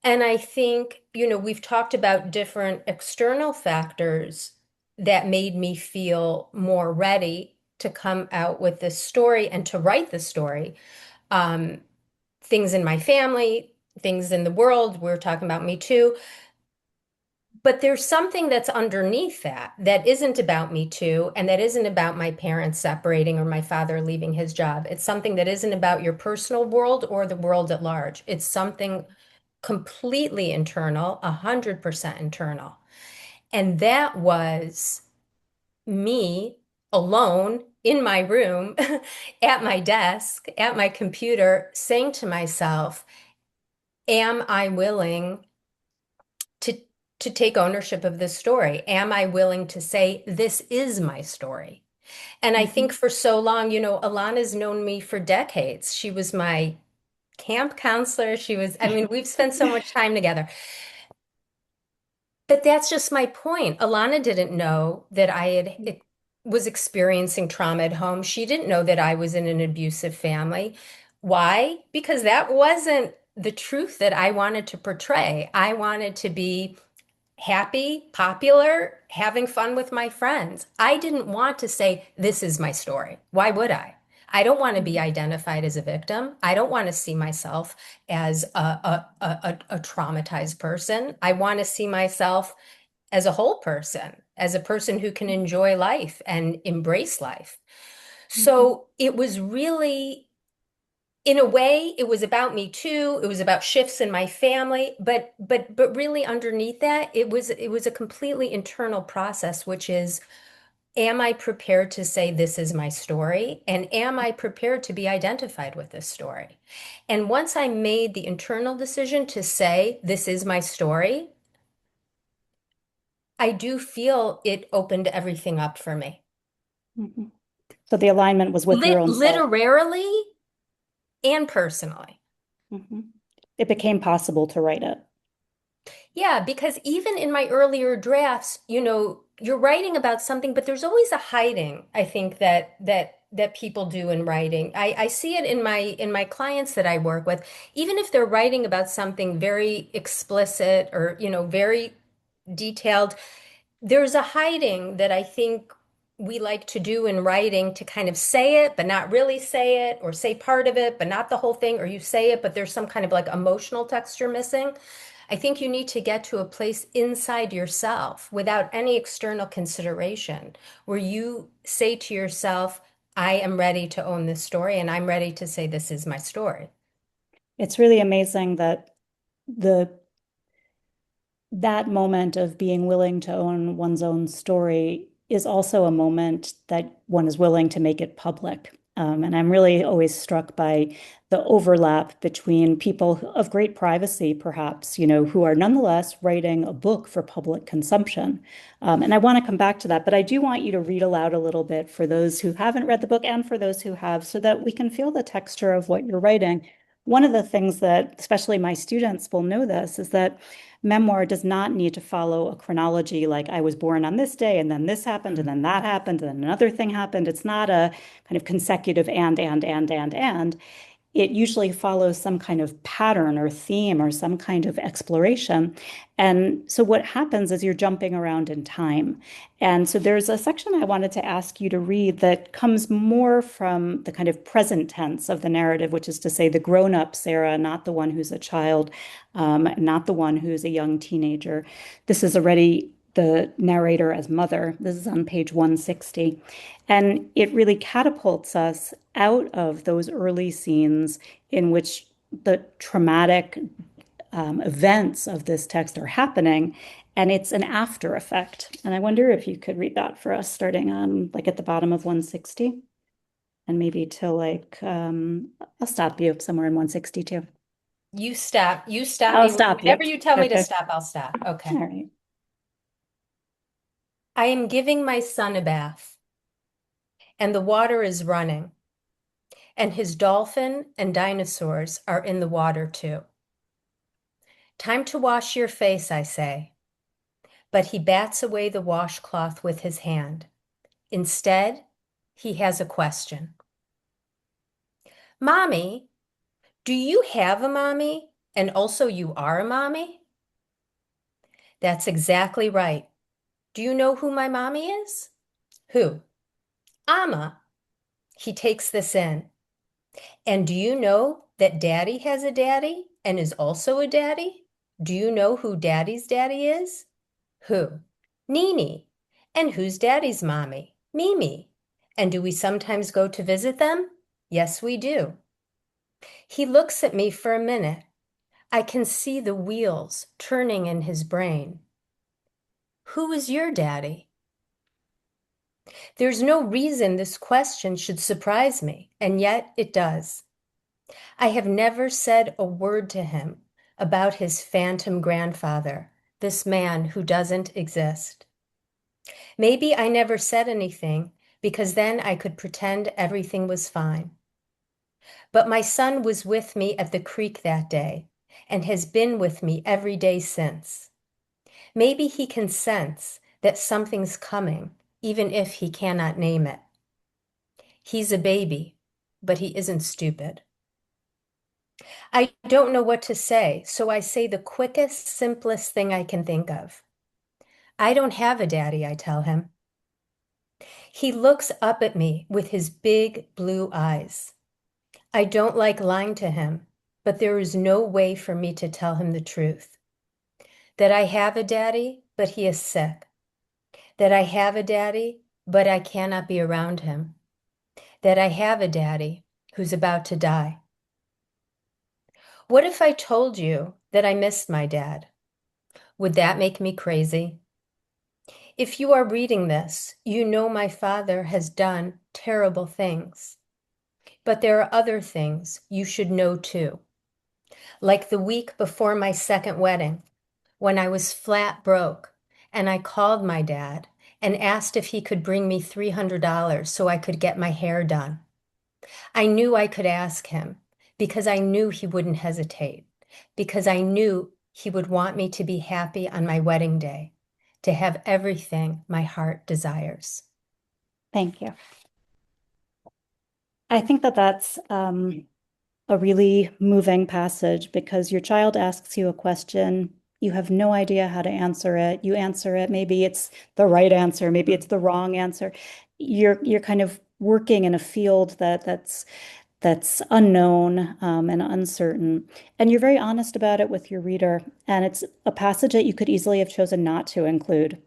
And I think, we've talked about different external factors that made me feel more ready to come out with this story and to write the story. Um, Things in my family, things in the world. We're talking about Me Too. But there's something that's underneath that isn't about Me Too, and that isn't about my parents separating or my father leaving his job. It's something that isn't about your personal world or the world at large. It's something completely internal, 100% internal. And that was me alone in my room at my desk, at my computer, saying to myself, am I willing to take ownership of this story. Am I willing to say, this is my story? And I think for so long, Ilana's known me for decades. She was my camp counselor. I mean, we've spent so much time together. But that's just my point. Ilana didn't know that was experiencing trauma at home. She didn't know that I was in an abusive family. Why? Because that wasn't the truth that I wanted to portray. I wanted to be happy, popular, having fun with my friends. I didn't want to say, this is my story. Why would I? I don't want to be identified as a victim. I don't want to see myself as a traumatized person. I want to see myself as a whole person, as a person who can enjoy life and embrace life. So it was really, in a way, it was about me too. It was about shifts in my family, but really underneath that, it was a completely internal process, which is, am I prepared to say this is my story? And am I prepared to be identified with this story? And once I made the internal decision to say this is my story, I do feel it opened everything up for me. Mhm. So the alignment was with your own self. Literarily and personally. Mhm. It became possible to write it. Yeah, because even in my earlier drafts, you're writing about something, but there's always a hiding, I think that people do in writing. I see it in my clients that I work with, even if they're writing about something very explicit or, very detailed, there's a hiding that I think we like to do in writing to kind of say it, but not really say it, or say part of it, but not the whole thing, or you say it, but there's some kind of like emotional texture missing. I think you need to get to a place inside yourself without any external consideration where you say to yourself, I am ready to own this story and I'm ready to say this is my story. It's really amazing that the that moment of being willing to own one's own story is also a moment that one is willing to make it public. And I'm really always struck by the overlap between people of great privacy, perhaps, who are nonetheless writing a book for public consumption. And I want to come back to that, but I do want you to read aloud a little bit for those who haven't read the book and for those who have, so that we can feel the texture of what you're writing. One of the things that, especially my students will know this, is that memoir does not need to follow a chronology like I was born on this day and then this happened and then that happened and then another thing happened. It's not a kind of consecutive and. It usually follows some kind of pattern or theme or some kind of exploration. And so what happens is you're jumping around in time. And so there's a section I wanted to ask you to read that comes more from the kind of present tense of the narrative, which is to say the grown-up Sarah, not the one who's a child, not the one who's a young teenager. This is already the narrator as mother. This is on page 160. And it really catapults us out of those early scenes in which the traumatic events of this text are happening. And it's an after effect. And I wonder if you could read that for us, starting on like at the bottom of 160 and maybe till like, I'll stop you somewhere in 162. You stop. You stop I'll me. stop you. Whenever you tell me to Okay. stop, I'll stop. Okay. All right. I am giving my son a bath, and the water is running, and his dolphin and dinosaurs are in the water too. Time to wash your face, I say, but he bats away the washcloth with his hand. Instead, he has a question. Mommy, do you have a mommy? And also you are a mommy? That's exactly right. Do you know who my mommy is? Who? Amma. He takes this in. And do you know that daddy has a daddy and is also a daddy? Do you know who daddy's daddy is? Who? Nini. And who's daddy's mommy? Mimi. And do we sometimes go to visit them? Yes, we do. He looks at me for a minute. I can see the wheels turning in his brain. Who is your daddy? There's no reason this question should surprise me, and yet it does. I have never said a word to him about his phantom grandfather, this man who doesn't exist. Maybe I never said anything because then I could pretend everything was fine. But my son was with me at the creek that day and has been with me every day since. Maybe he can sense that something's coming, even if he cannot name it. He's a baby, but he isn't stupid. I don't know what to say, so I say the quickest, simplest thing I can think of. I don't have a daddy, I tell him. He looks up at me with his big blue eyes. I don't like lying to him, but there is no way for me to tell him the truth. That I have a daddy, but he is sick. That I have a daddy, but I cannot be around him. That I have a daddy who's about to die. What if I told you that I missed my dad? Would that make me crazy? If you are reading this, you know my father has done terrible things. But there are other things you should know too. Like the week before my second wedding, when I was flat broke, and I called my dad and asked if he could bring me $300 so I could get my hair done. I knew I could ask him because I knew he wouldn't hesitate, because I knew he would want me to be happy on my wedding day, to have everything my heart desires. Thank you. I think that that's a really moving passage because your child asks you a question, you have no idea how to answer it. You answer it, maybe it's the right answer, maybe it's the wrong answer. You're kind of working in a field that's unknown and uncertain. And you're very honest about it with your reader. And it's a passage that you could easily have chosen not to include.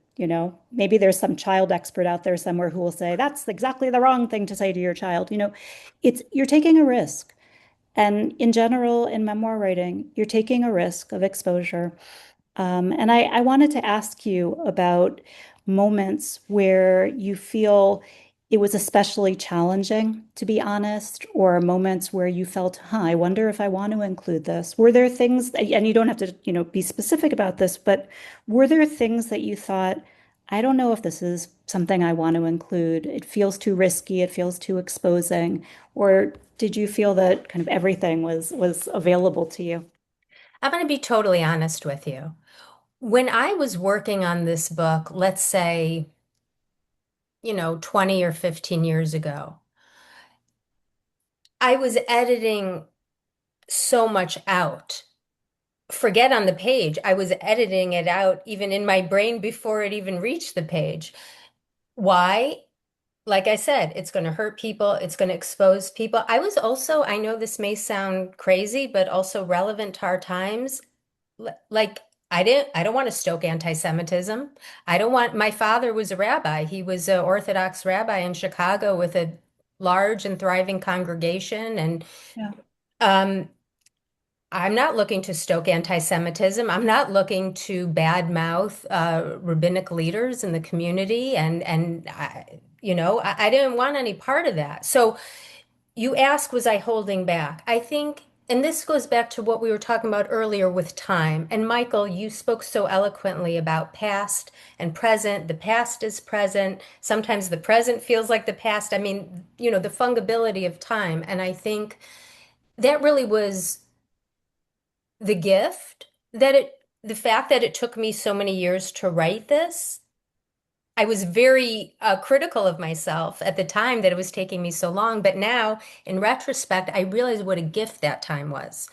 Maybe there's some child expert out there somewhere who will say, that's exactly the wrong thing to say to your child. You're taking a risk. And in general, in memoir writing, you're taking a risk of exposure. And I wanted to ask you about moments where you feel it was especially challenging, to be honest, or moments where you felt, I wonder if I want to include this. Were there things, and you don't have to, be specific about this, but were there things that you thought, I don't know if this is something I want to include. It feels too risky, it feels too exposing, or did you feel that kind of everything was available to you? I'm going to be totally honest with you. When I was working on this book, let's say, 20 or 15 years ago, I was editing so much out. Forget on the page, I was editing it out even in my brain before it even reached the page. Why? Like I said, it's going to hurt people, it's going to expose people. I was also, I know this may sound crazy, but also relevant to our times. Like I don't want to stoke anti-Semitism. I don't want, my father was a rabbi. He was an Orthodox rabbi in Chicago with a large and thriving congregation. And Yeah. um, I'm not looking to stoke anti-Semitism. I'm not looking to badmouth rabbinic leaders in the community. And I didn't want any part of that. So you ask, was I holding back? I think, and this goes back to what we were talking about earlier with time. And Michael, you spoke so eloquently about past and present. The past is present. Sometimes the present feels like the past. I mean, the fungibility of time. And I think that really was the gift the fact that it took me so many years to write this. I was very critical of myself at the time that it was taking me so long, but now, in retrospect, I realize what a gift that time was.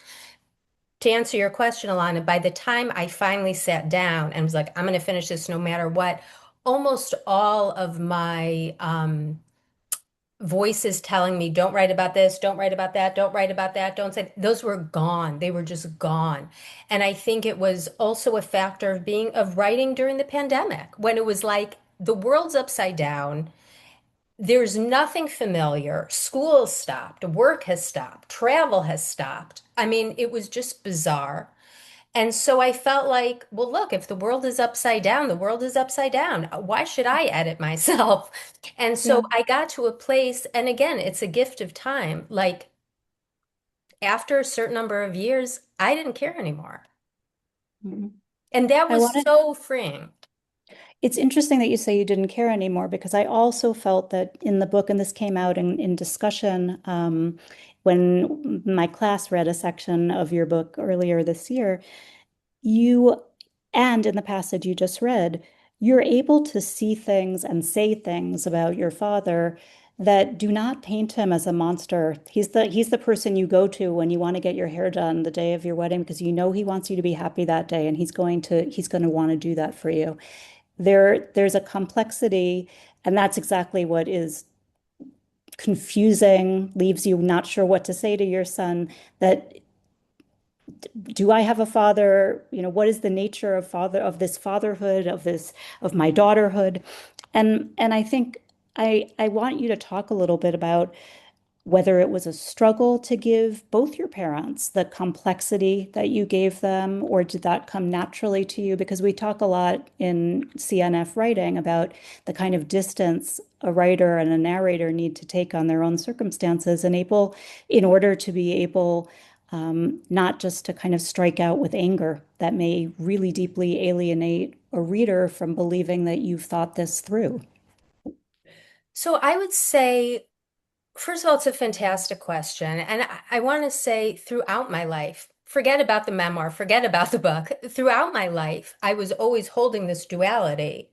To answer your question, Ilana, by the time I finally sat down and was like, I'm going to finish this no matter what, almost all of my voices telling me, don't write about this, don't write about that, don't write about that, don't say, those were gone. They were just gone. And I think it was also a factor of writing during the pandemic when it was like the world's upside down. There's nothing familiar. School stopped, work has stopped, travel has stopped. I mean, it was just bizarre. And so I felt like, well, look, if the world is upside down, the world is upside down. Why should I edit myself? And so Yeah. I got to a place, and again, it's a gift of time. Like after a certain number of years, I didn't care anymore. Mhm. And that I was wanted so freeing. It's interesting that you say you didn't care anymore because I also felt that in the book, and this came out in discussion when my class read a section of your book earlier this year, you, and in the passage you just read, you're able to see things and say things about your father that do not paint him as a monster. He's the person you go to when you want to get your hair done the day of your wedding because you know he wants you to be happy that day and he's going to want to do that for you. There's a complexity, and that's exactly what is confusing, leaves you not sure what to say to your son, that do I have a father? What is the nature of this fatherhood, of my daughterhood? And I think I want you to talk a little bit about whether it was a struggle to give both your parents the complexity that you gave them, or did that come naturally to you? Because we talk a lot in CNF writing about the kind of distance a writer and a narrator need to take on their own circumstances in order to be able not just to kind of strike out with anger that may really deeply alienate a reader from believing that you've thought this through. So I would say, first of all, it's a fantastic question. And I want to say throughout my life, forget about the memoir, forget about the book. Throughout my life, I was always holding this duality.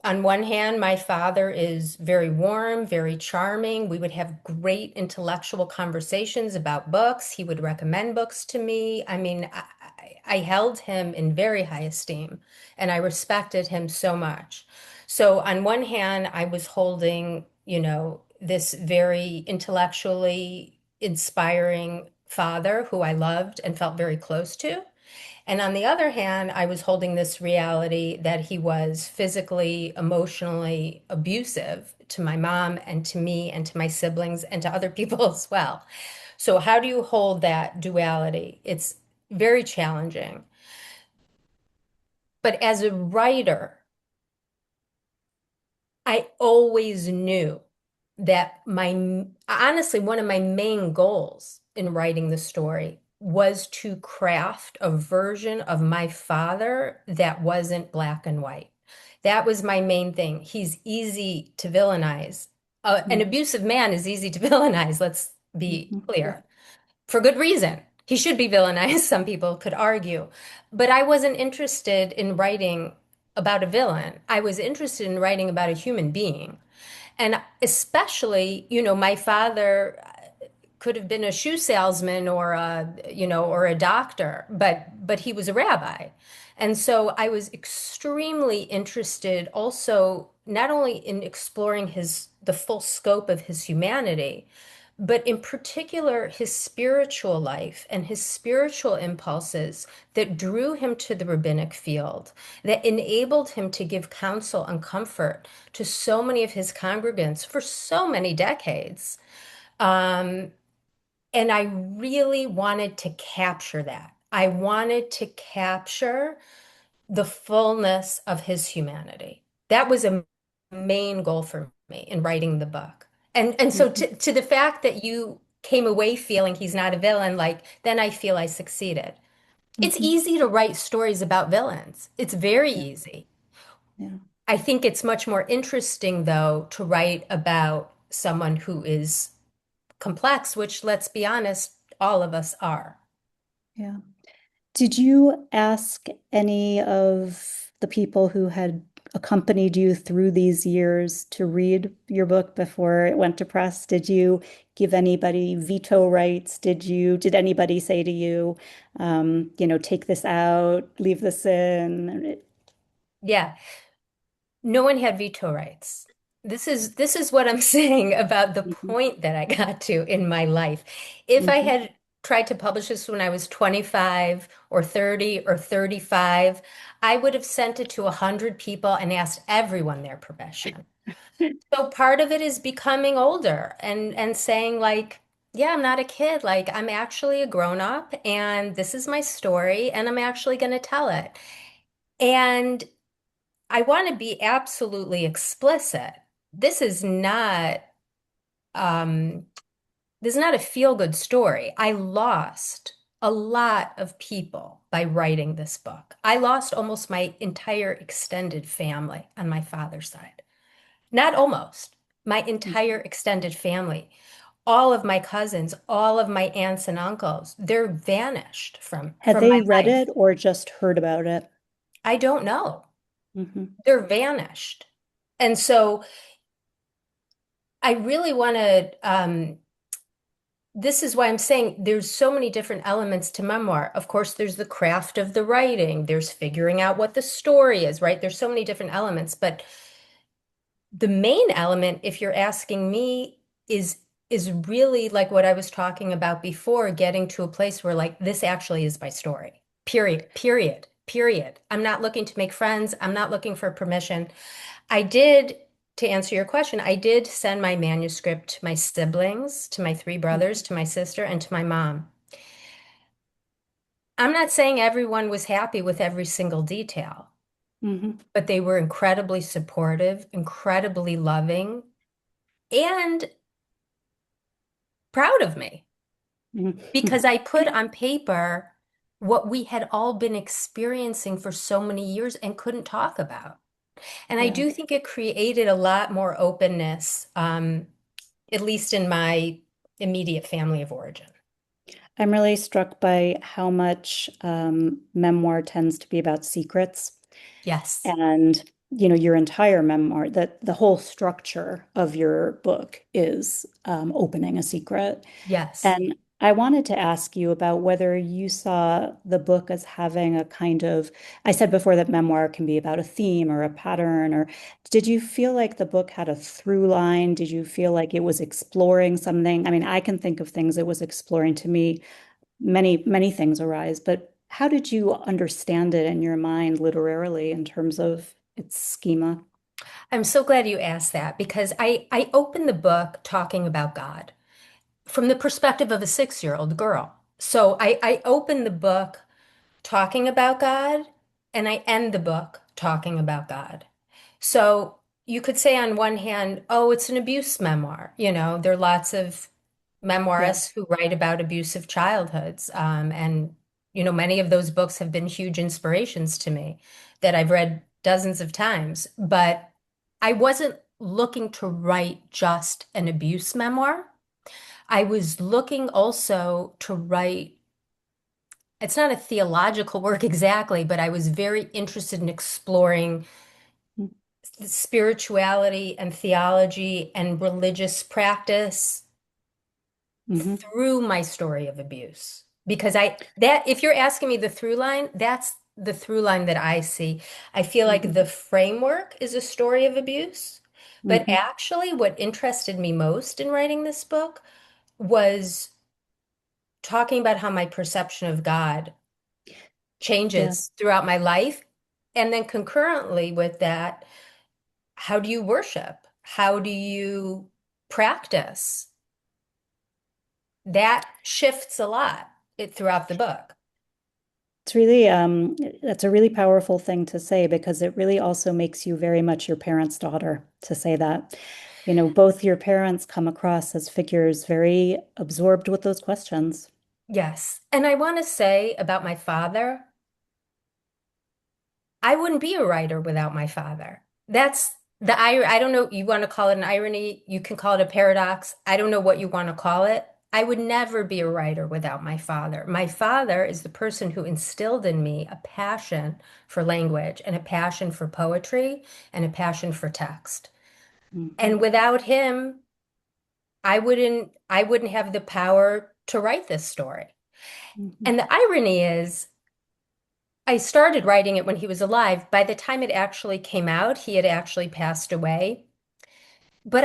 On one hand, my father is very warm, very charming. We would have great intellectual conversations about books. He would recommend books to me. I mean, I held him in very high esteem and I respected him so much. So, on one hand, I was holding, this very intellectually inspiring father who I loved and felt very close to. And on the other hand, I was holding this reality that he was physically, emotionally abusive to my mom and to me and to my siblings and to other people as well. So, how do you hold that duality? It's very challenging. But as a writer, I always knew that honestly, one of my main goals in writing the story was to craft a version of my father that wasn't black and white. That was my main thing. He's easy to villainize. An Mhm. abusive man is easy to villainize, let's be Mhm. Yeah. clear. For good reason. He should be villainized, some people could argue. But I wasn't interested in writing about a villain. I was interested in writing about a human being. And especially, my father could have been a shoe salesman or a doctor, but he was a rabbi. And so I was extremely interested also not only in exploring the full scope of his humanity, but in particular his spiritual life and his spiritual impulses that drew him to the rabbinic field, that enabled him to give counsel and comfort to so many of his congregants for so many decades. Um, and I really wanted to capture that. I wanted to capture the fullness of his humanity. That was a main goal for me in writing the book. And so Mhm. to the fact that you came away feeling he's not a villain, like then I feel I succeeded. It's Mhm. easy to write stories about villains. It's very Yeah. easy. Yeah. I think it's much more interesting, though, to write about someone who is complex, which, let's be honest, all of us are. Yeah. Did you ask any of the people who had accompanied you through these years to read your book before it went to press? Did you give anybody veto rights? Did anybody say to you, take this out, leave this in? Yeah, no one had veto rights. This is what I'm saying about the Mhm. point that I got to in my life. If I Mhm. had tried to publish this when I was 25 or 30 or 35, I would have sent it to 100 people and asked everyone their permission. So part of it is becoming older and saying like, yeah, I'm not a kid. Like I'm actually a grown up and this is my story and I'm actually going to tell it. And I want to be absolutely explicit. This is not um this is not a feel-good story. I lost a lot of people by writing this book. I lost almost my entire extended family on my father's side. Not almost, my entire extended family. All of my cousins, all of my aunts and uncles, they're vanished Had from they my read life. it or just heard about it? I don't know. Hmm. They're vanished. And so I really want to, this is why I'm saying there's so many different elements to memoir. Of course, there's the craft of the writing, there's figuring out what the story is, right? There's so many different elements, but the main element, if you're asking me, is really like what I was talking about before, getting to a place where like this actually is my story. Period, period, period. I'm not looking to make friends. I'm not looking for permission. I did, to answer your question, I did send my manuscript to my siblings, to my three brothers, to my sister, and to my mom. I'm not saying everyone was happy with every single detail, Hmm. but they were incredibly supportive, incredibly loving, and proud of me Hmm. because I put on paper what we had all been experiencing for so many years and couldn't talk about. And I Yeah. do think it created a lot more openness, at least in my immediate family of origin. I'm really struck by how much memoir tends to be about secrets. Yes, And, your entire memoir, that the whole structure of your book is opening a secret. yes, And I wanted to ask you about whether you saw the book as having a kind of, I said before that memoir can be about a theme or a pattern, or did you feel like the book had a through line? Did you feel like it was exploring something? I mean, I can think of things it was exploring. To me, many things arise, but how did you understand it in your mind literarily in terms of its schema? I'm so glad you asked that because I opened the book talking about God from the perspective of a 6-year-old girl. So I open the book talking about God and I end the book talking about God. So you could say on one hand, oh, it's an abuse memoir. There are lots of Yeah. memoirists who write about abusive childhoods. And many of those books have been huge inspirations to me that I've read dozens of times. But I wasn't looking to write just an abuse memoir. I was looking also to write, it's not a theological work exactly, but I was very interested in exploring spirituality and theology and religious practice Hmm. through my story of abuse. Because if you're asking me the through line, that's the through line that I see. I feel like Hmm. the framework is a story of abuse, but Hmm. actually what interested me most in writing this book was talking about how my perception of God Yeah. changes throughout my life. And then concurrently with that, how do you worship? How do you practice? That shifts a lot throughout the book. It's really, that's a really powerful thing to say because it really also makes you very much your parents' daughter to say that. Both your parents come across as figures very absorbed with those questions. Yes. And I want to say about my father, I wouldn't be a writer without my father. That's I don't know, you want to call it an irony, you can call it a paradox. I don't know what you want to call it. I would never be a writer without my father. My father is the person who instilled in me a passion for language and a passion for poetry and a passion for text. Hmm. And without him, I wouldn't have the power to write this story. Hmm. And the irony is I started writing it when he was alive. By the time it actually came out, he had actually passed away. But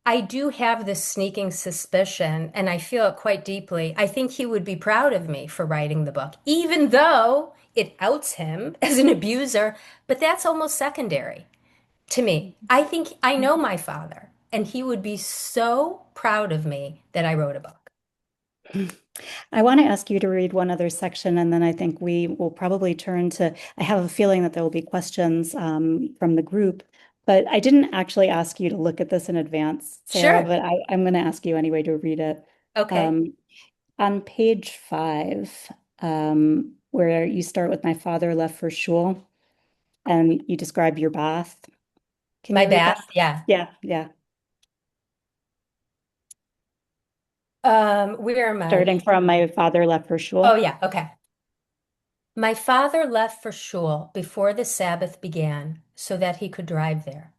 I do have this sneaking suspicion, and I feel it quite deeply. I think he would be proud of me for writing the book, even though it outs him as an abuser, but that's almost secondary to me. I think I know my father, and he would be so proud of me that I wrote a book. I want to ask you to read one other section, and then I think we will probably turn to. I have a feeling that there will be questions from the group, but I didn't actually ask you to look at this in advance, Sarah, Sure. but I'm going to ask you anyway to read it. Okay. Um, on page 5, where you start with my father left for shul and you describe your bath. Can My you read that? bath, yeah. Yeah, yeah. Where am I? Starting from my father left for Oh, shul. yeah, okay. My father left for shul before the Sabbath began so that he could drive there.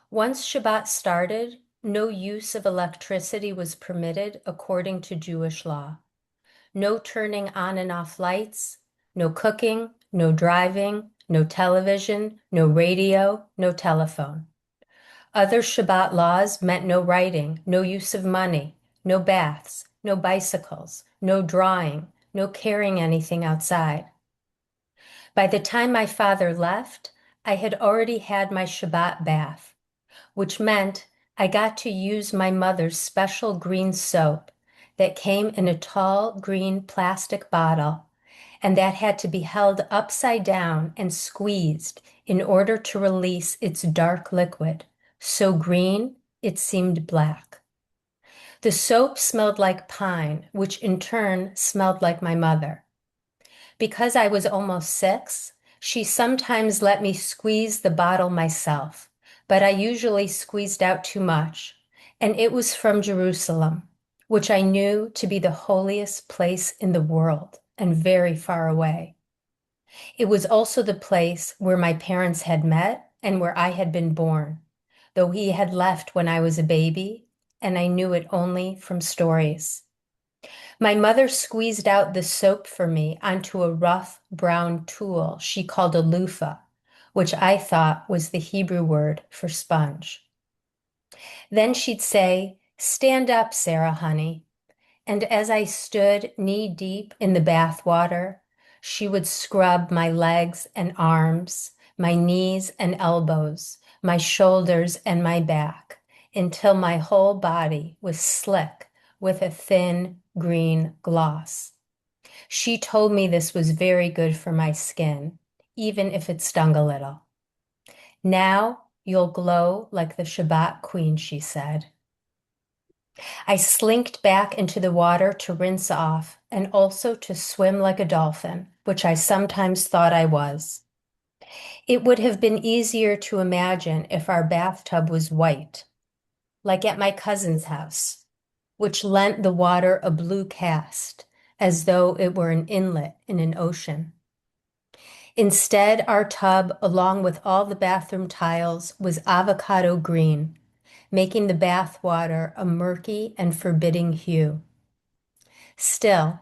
Once Shabbat started, no use of electricity was permitted according to Jewish law. No turning on and off lights, no cooking, no driving, no television, no radio, no telephone. Other Shabbat laws meant no writing, no use of money, no baths, no bicycles, no drawing, no carrying anything outside. By the time my father left, I had already had my Shabbat bath, which meant I got to use my mother's special green soap that came in a tall green plastic bottle and that had to be held upside down and squeezed in order to release its dark liquid, so green it seemed black. The soap smelled like pine, which in turn smelled like my mother. Because I was almost 6, she sometimes let me squeeze the bottle myself, but I usually squeezed out too much, and it was from Jerusalem, which I knew to be the holiest place in the world and very far away. It was also the place where my parents had met and where I had been born, though he had left when I was a baby, and I knew it only from stories. My mother squeezed out the soap for me onto a rough brown tool she called a loofah, which I thought was the Hebrew word for sponge. Then she'd say, "Stand up, Sarah, honey." And as I stood knee deep in the bath water, she would scrub my legs and arms, my knees and elbows, my shoulders and my back, until my whole body was slick with a thin green gloss. She told me this was very good for my skin, even if it stung a little. "Now you'll glow like the Shabbat queen," she said. I slinked back into the water to rinse off and also to swim like a dolphin, which I sometimes thought I was. It would have been easier to imagine if our bathtub was white, like at my cousin's house, which lent the water a blue cast, as though it were an inlet in an ocean. Instead, our tub, along with all the bathroom tiles, was avocado green, making the bath water a murky and forbidding hue. Still,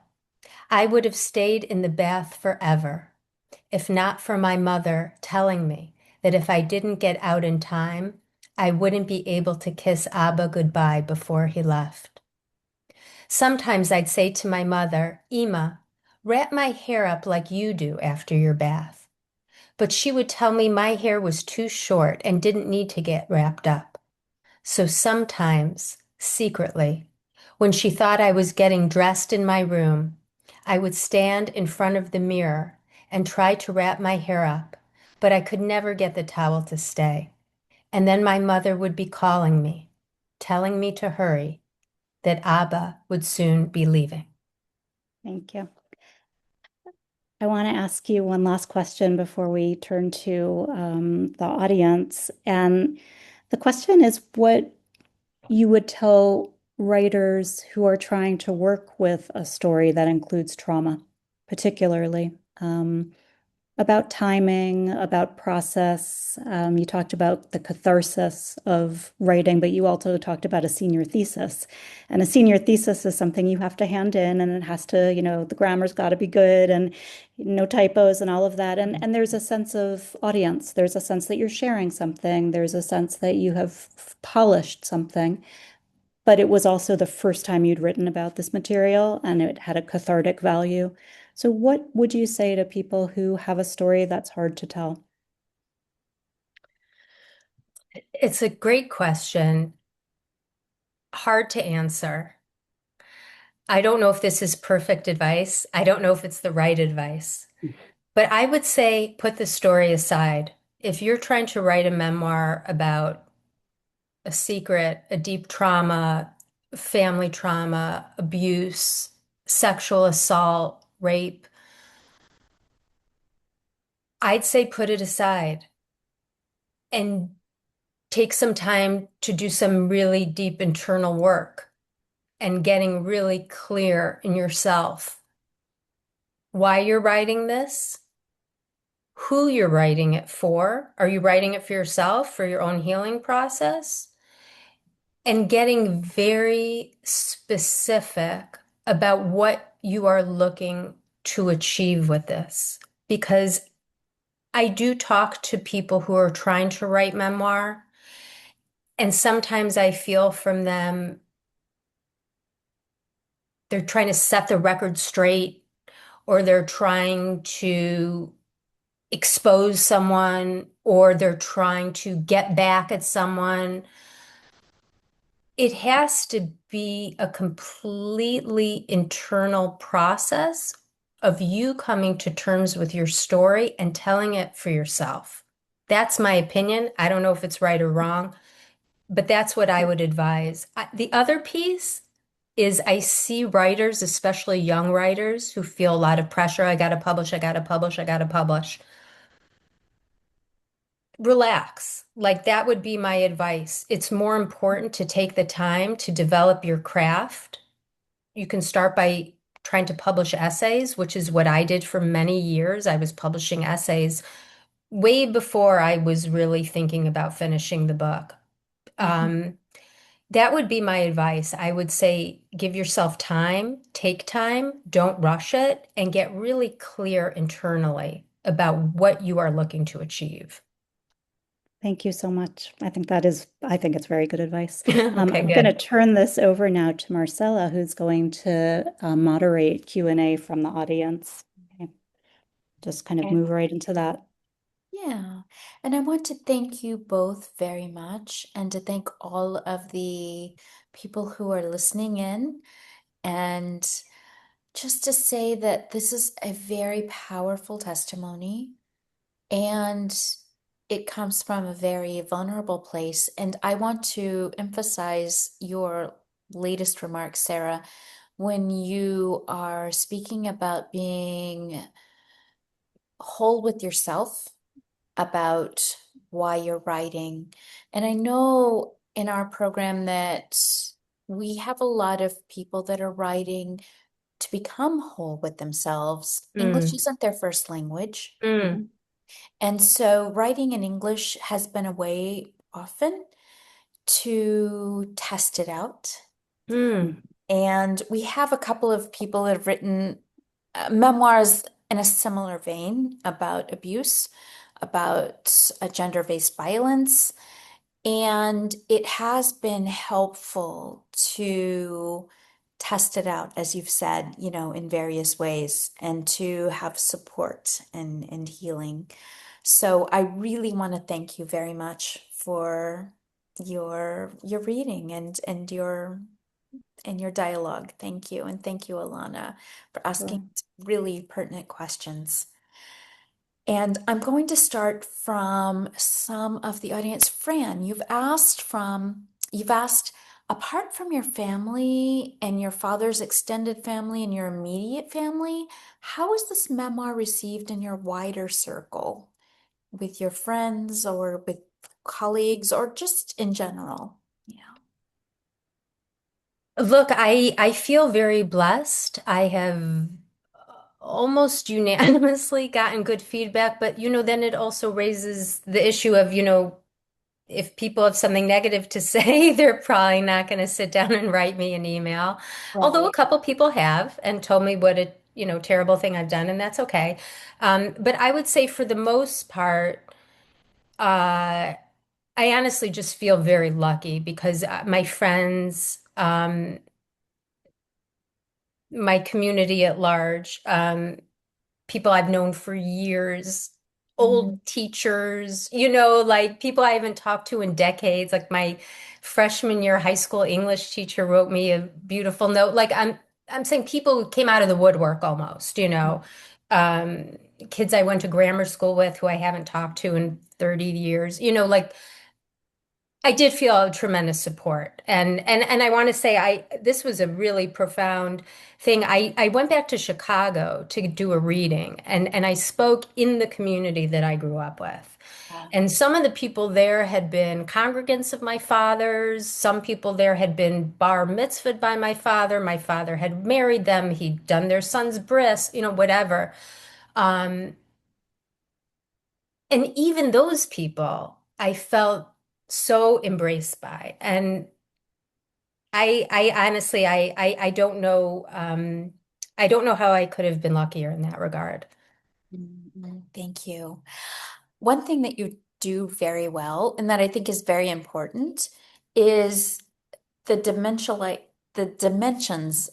I would have stayed in the bath forever, if not for my mother telling me that if I didn't get out in time, I wouldn't be able to kiss Abba goodbye before he left. Sometimes I'd say to my mother, "Ima, wrap my hair up like you do after your bath." But she would tell me my hair was too short and didn't need to get wrapped up. So sometimes, secretly, when she thought I was getting dressed in my room, I would stand in front of the mirror and try to wrap my hair up, but I could never get the towel to stay. And then my mother would be calling me, telling me to hurry, that Abba would soon be leaving. Thank you. I want to ask you one last question before we turn to the audience. And the question is what you would tell writers who are trying to work with a story that includes trauma, particularly. About timing, about process. You talked about the catharsis of writing, but you also talked about a senior thesis. And a senior thesis is something you have to hand in, and it has to, the grammar's got to be good and no typos and all of that. And there's a sense of audience. There's a sense that you're sharing something. There's a sense that you have polished something. But it was also the first time you'd written about this material, and it had a cathartic value. So what would you say to people who have a story that's hard to tell? It's a great question, hard to answer. I don't know if this is perfect advice. I don't know if it's the right advice. But I would say put the story aside. If you're trying to write a memoir about a secret, a deep trauma, family trauma, abuse, sexual assault, rape, I'd say put it aside and take some time to do some really deep internal work and getting really clear in yourself why you're writing this, who you're writing it for. Are you writing it for yourself, for your own healing process? And getting very specific about what you are looking to achieve with this. Because I do talk to people who are trying to write memoir, and sometimes I feel from them they're trying to set the record straight, or they're trying to expose someone, or they're trying to get back at someone. It has to be a completely internal process of you coming to terms with your story and telling it for yourself. That's my opinion. I don't know if it's right or wrong, but that's what I would advise. The other piece is I see writers, especially young writers, who feel a lot of pressure. I got to publish, I got to publish, I got to publish. Relax. Like that would be my advice. It's more important to take the time to develop your craft. You can start by trying to publish essays, which is what I did for many years. I was publishing essays way before I was really thinking about finishing the book. Um, that would be my advice. I would say give yourself time, don't rush it, and get really clear internally about what you are looking to achieve. Thank you so much. I think it's very good advice. Okay, I'm going to good. turn this over now to Marcella, who's going to moderate Q&A from the audience. Okay. Just kind of move right into that. Yeah, and I want to thank you both very much and to thank all of the people who are listening in, and just to say that this is a very powerful testimony and it comes from a very vulnerable place. And I want to emphasize your latest remarks, Sarah, when you are speaking about being whole with yourself about why you're writing. And I know in our program that we have a lot of people that are writing to become whole with themselves. English Mm, isn't their first language. mm, And so writing in English has been a way often to test it out. mm, And we have a couple of people that have written memoirs in a similar vein about abuse, about gender-based violence. And it has been helpful to test it out, as you've said, in various ways and to have support and healing. So I really want to thank you very much for your reading and your dialogue. Thank you. And thank you, Ilana, for asking Sure. really pertinent questions. And I'm going to start from some of the audience. Fran, you've asked, apart from your family and your father's extended family and your immediate family, how is this memoir received in your wider circle with your friends or with colleagues or just in general? Yeah. Look, I feel very blessed. I have almost unanimously gotten good feedback, but then it also raises the issue of, if people have something negative to say, they're probably not going to sit down and write me an email. Although a Right. couple people have and told me what a, terrible thing I've done, and that's okay. But I would say for the most part, uh, I honestly just feel very lucky because my friends, my community at large, people I've known for years, Mhm. old teachers, like people I haven't talked to in decades. Like my freshman year high school English teacher wrote me a beautiful note. Like I'm saying people who came out of the woodwork almost, Um, kids I went to grammar school with who I haven't talked to in 30 years, like I did feel tremendous support. And I want to say this was a really profound thing. I went back to Chicago to do a reading and I spoke in the community that I grew up with. Yeah. And some of the people there had been congregants of my father's. Some people there had been bar mitzvahed by my father. My father had married them. He'd done their son's bris, whatever. Um, and even those people, I felt so embraced by. And I honestly, I don't know, I don't know how I could have been luckier in that regard. Thank you. One thing that you do very well, and that I think is very important, is the dimensions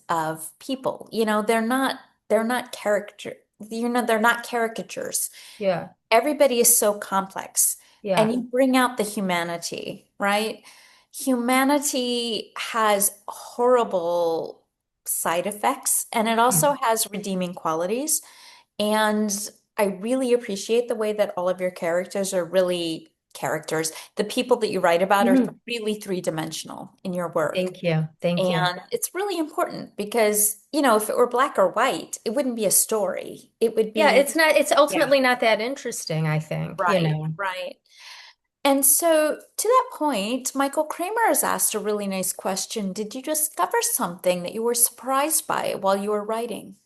of people. They're not character, they're not caricatures. Yeah, Everybody is so complex, and yeah. you bring out the humanity, right? Humanity has horrible side effects, and it also Mhm. has redeeming qualities. And I really appreciate the way that all of your characters are really characters. The people that you write about are Mhm. really three-dimensional in your work. Thank you. Thank you. And it's really important because, if it were black or white, it wouldn't be a story. It would Yeah, be, it's yeah, ultimately not that interesting, I think. right, right. And so, to that point, Michael Kramer has asked a really nice question. Did you discover something that you were surprised by while you were writing?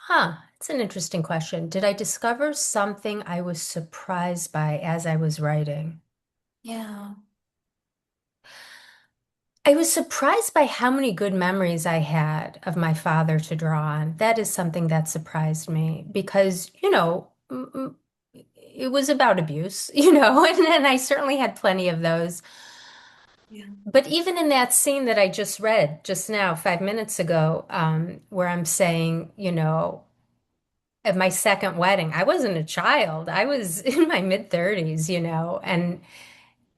Huh, it's an interesting question. Did I discover something I was surprised by as I was writing? Yeah. I was surprised by how many good memories I had of my father to draw on. That is something that surprised me because, it was about abuse, and I certainly had plenty of those. Yeah. But even in that scene that I just read just now, 5 minutes ago, where I'm saying, at my second wedding, I wasn't a child. I was in my mid 30s,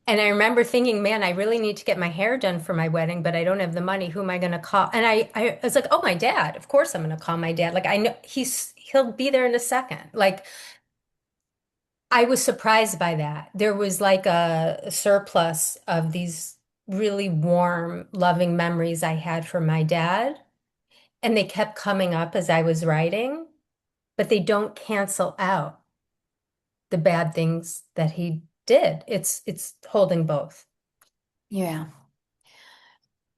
and I remember thinking, man, I really need to get my hair done for my wedding, but I don't have the money. Who am I going to call? And I was like, oh, my dad. Of course I'm going to call my dad. Like I know he'll be there in a second. Like I was surprised by that. There was like a surplus of these really warm, loving memories I had from my dad, and they kept coming up as I was writing, but they don't cancel out the bad things that he did. It's holding both. Yeah.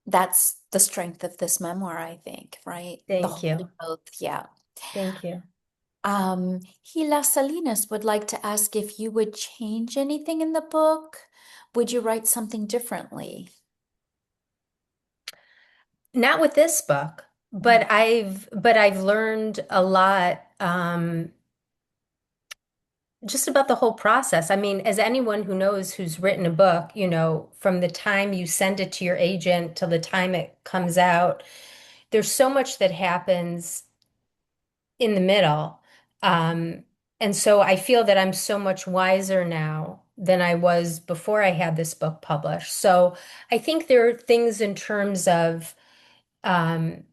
That's the strength of this memoir, I think, right? The Thank whole you. both, yeah. Thank you. Gila Salinas would like to ask if you would change anything in the book. Would you write something differently? Not with this book, Mm. but I've learned a lot just about the whole process. I mean, as anyone who knows who's written a book, from the time you send it to your agent till the time it comes out, there's so much that happens in the middle. Um, and so I feel that I'm so much wiser now than I was before I had this book published. So I think there are things in terms of um,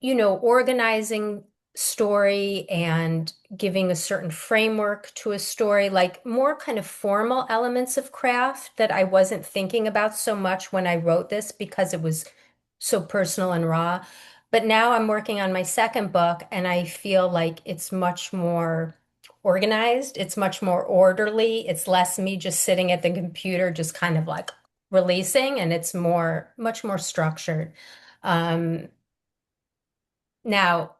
organizing story and giving a certain framework to a story, like more kind of formal elements of craft that I wasn't thinking about so much when I wrote this because it was so personal and raw. But now I'm working on my second book and I feel like it's much more organized, it's much more orderly, it's less me just sitting at the computer, just kind of like releasing, and it's much more structured. Um, Now,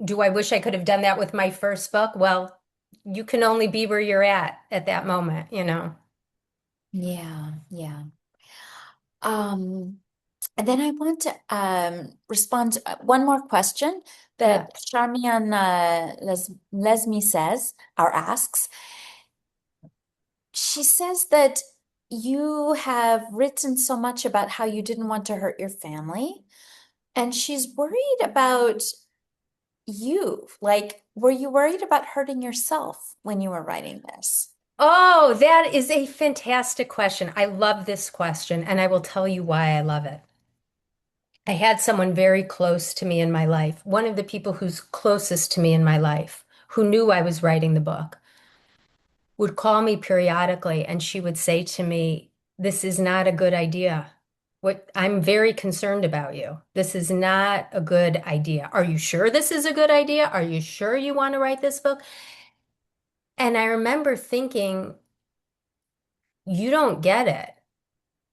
do I wish I could have done that with my first book? Well, you can only be where you're at that moment. Yeah, yeah. Um, and then I want to respond to one more question Yeah. that Charmian Lesme says or asks. She says that you have written so much about how you didn't want to hurt your family, and she's worried about you. Like, were you worried about hurting yourself when you were writing this? Oh, that is a fantastic question. I love this question, and I will tell you why I love it. I had someone very close to me in my life, one of the people who's closest to me in my life, who knew I was writing the book. would call me periodically and she would say to me, "This is not a good idea. I'm very concerned about you. This is not a good idea. Are you sure this is a good idea? Are you sure you want to write this book?" And I remember thinking, you don't get it.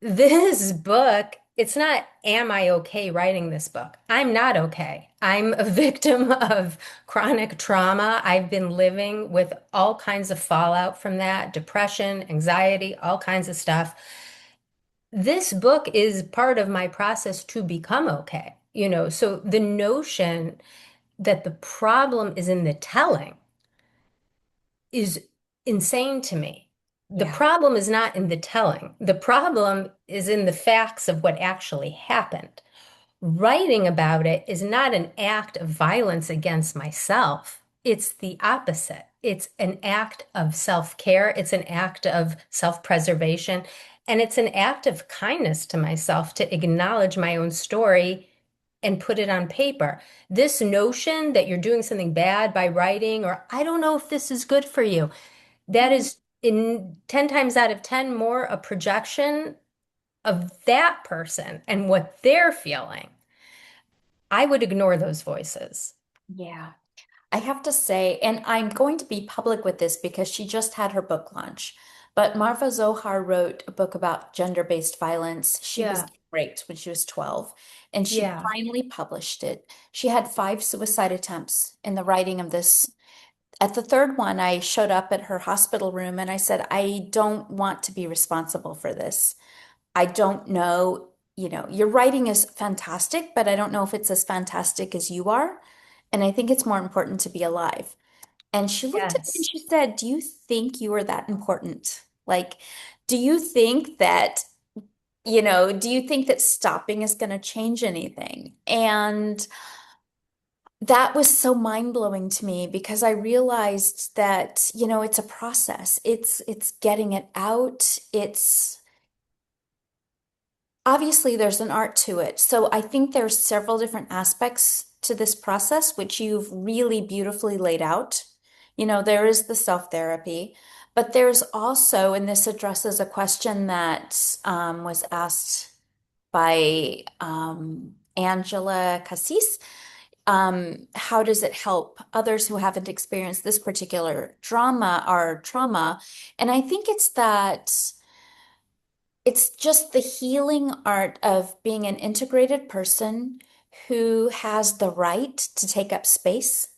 This book, it's not, am I okay writing this book? I'm not okay. I'm a victim of chronic trauma. I've been living with all kinds of fallout from that, depression, anxiety, all kinds of stuff. This book is part of my process to become okay. So the notion that the problem is in the telling is insane to me. The Yeah. problem is not in the telling. The problem is in the facts of what actually happened. Writing about it is not an act of violence against myself. It's the opposite. It's an act of self-care. It's an act of self-preservation. And it's an act of kindness to myself to acknowledge my own story and put it on paper. This notion that you're doing something bad by writing, or I don't know if this is good for you, that is in 10 times out of 10 more a projection of that person and what they're feeling. I would ignore those voices. Yeah. I have to say, and I'm going to be public with this because she just had her book launch, but Marva Zohar wrote a book about gender-based violence. She was Yeah, raped when she was 12, and she yeah, finally published it. She had 5 suicide attempts in the writing of this. At the third one, I showed up at her hospital room and I said, I don't want to be responsible for this. I don't know, your writing is fantastic, but I don't know if it's as fantastic as you are. And I think it's more important to be alive. And she looked at me and yes, she said, do you think you are that important? Like, do you think that, do you think that stopping is going to change anything? And that was so mind-blowing to me because I realized that, it's a process. It's getting it out. It's obviously there's an art to it. So I think there's several different aspects to this process, which you've really beautifully laid out. There is the self-therapy, but there's also, and this addresses a question that was asked by Angela Cassis. How does it help others who haven't experienced this particular drama or trauma? And I think it's just the healing art of being an integrated person who has the right to take up space,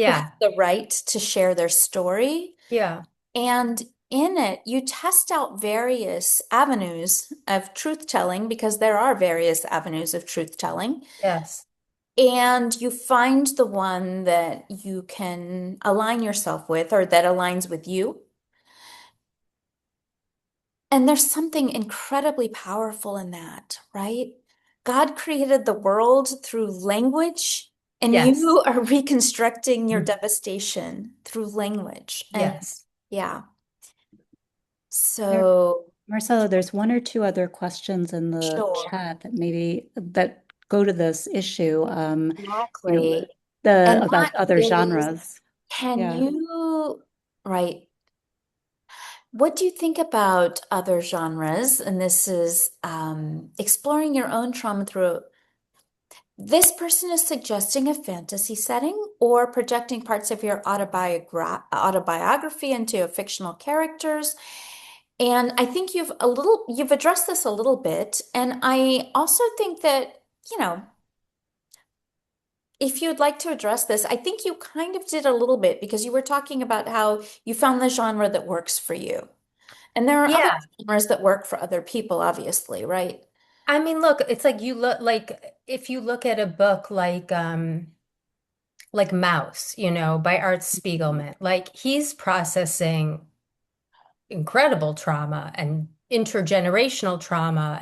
who has yeah, the right to share their story. yeah, And in it, you test out various avenues of truth telling because there are various avenues of truth telling. yes, And you find the one that you can align yourself with or that aligns with you. And there's something incredibly powerful in that, right? God created the world through language, and yes, you are reconstructing your mm, devastation through language. And yes. yeah, There, so Marcella, there's one or two other questions in the sure, chat that go to this issue. You know, exactly. the And about that other is, genres. can Yeah. you, right? What do you think about other genres? And this is exploring your own trauma through. This person is suggesting a fantasy setting or projecting parts of your autobiography into fictional characters. And I think you've addressed this a little bit. And I also think that, if you'd like to address this, I think you kind of did a little bit because you were talking about how you found the genre that works for you. And there are other Yeah. genres that work for other people, obviously, right? I mean, look, it's like you look like if you look at a book like Mouse, by Art Spiegelman, like he's processing incredible trauma and intergenerational trauma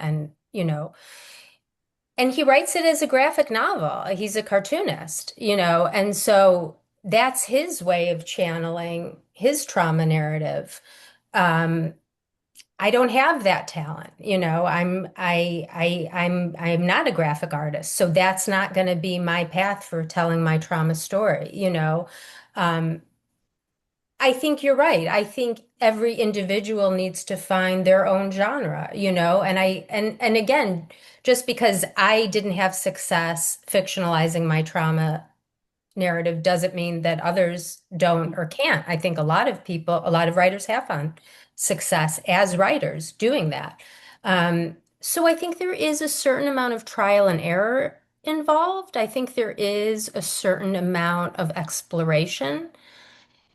and he writes it as a graphic novel. He's a cartoonist, and so that's his way of channeling his trauma narrative. Um, I don't have that talent, I'm not a graphic artist, so that's not going to be my path for telling my trauma story. Um, I think you're right. I think every individual needs to find their own genre, and again, just because I didn't have success fictionalizing my trauma narrative doesn't mean that others don't or can't. I think a lot of writers have found success as writers doing that. So I think there is a certain amount of trial and error involved. I think there is a certain amount of exploration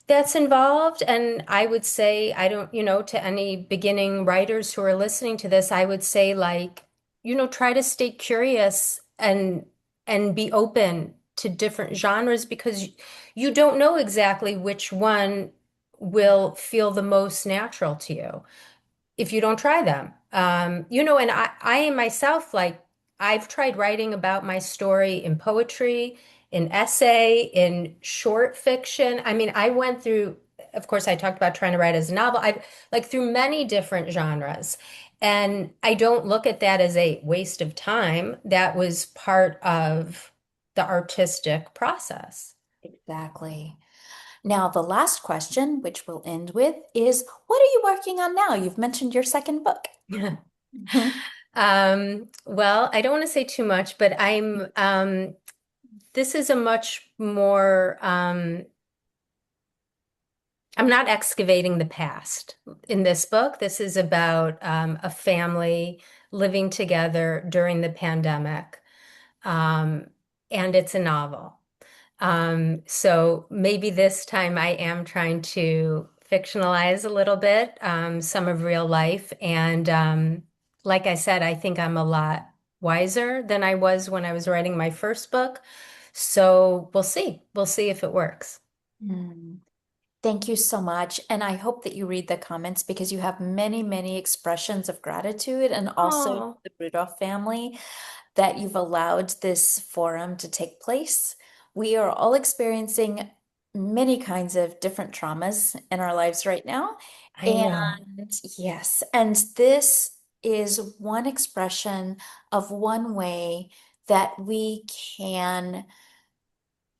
that's involved. And I would say, I don't, to any beginning writers who are listening to this, I would say try to stay curious and be open to different genres because you don't know exactly which one will feel the most natural to you if you don't try them. And I myself, I've tried writing about my story in poetry, in essay, in short fiction. I mean, I went through, of course, I talked about trying to write as a novel. I've like through many different genres. And I don't look at that as a waste of time. That was part of the artistic process. Exactly. Now, the last question, which we'll end with, is what are you working on now? You've mentioned your second book. Mhm. Well, I don't want to say too much, but this is a much more, I'm not excavating the past in this book. This is about a family living together during the pandemic. Um, and it's a novel. So maybe this time I am trying to fictionalize a little bit, some of real life. And like I said, I think I'm a lot wiser than I was when I was writing my first book. So we'll see. We'll see if it works. Mm. Thank you so much. And I hope that you read the comments because you have many, many expressions of gratitude and also Oh, the Rudoff family that you've allowed this forum to take place. We are all experiencing many kinds of different traumas in our lives right now. I know. And yes, and this is one expression of one way that we can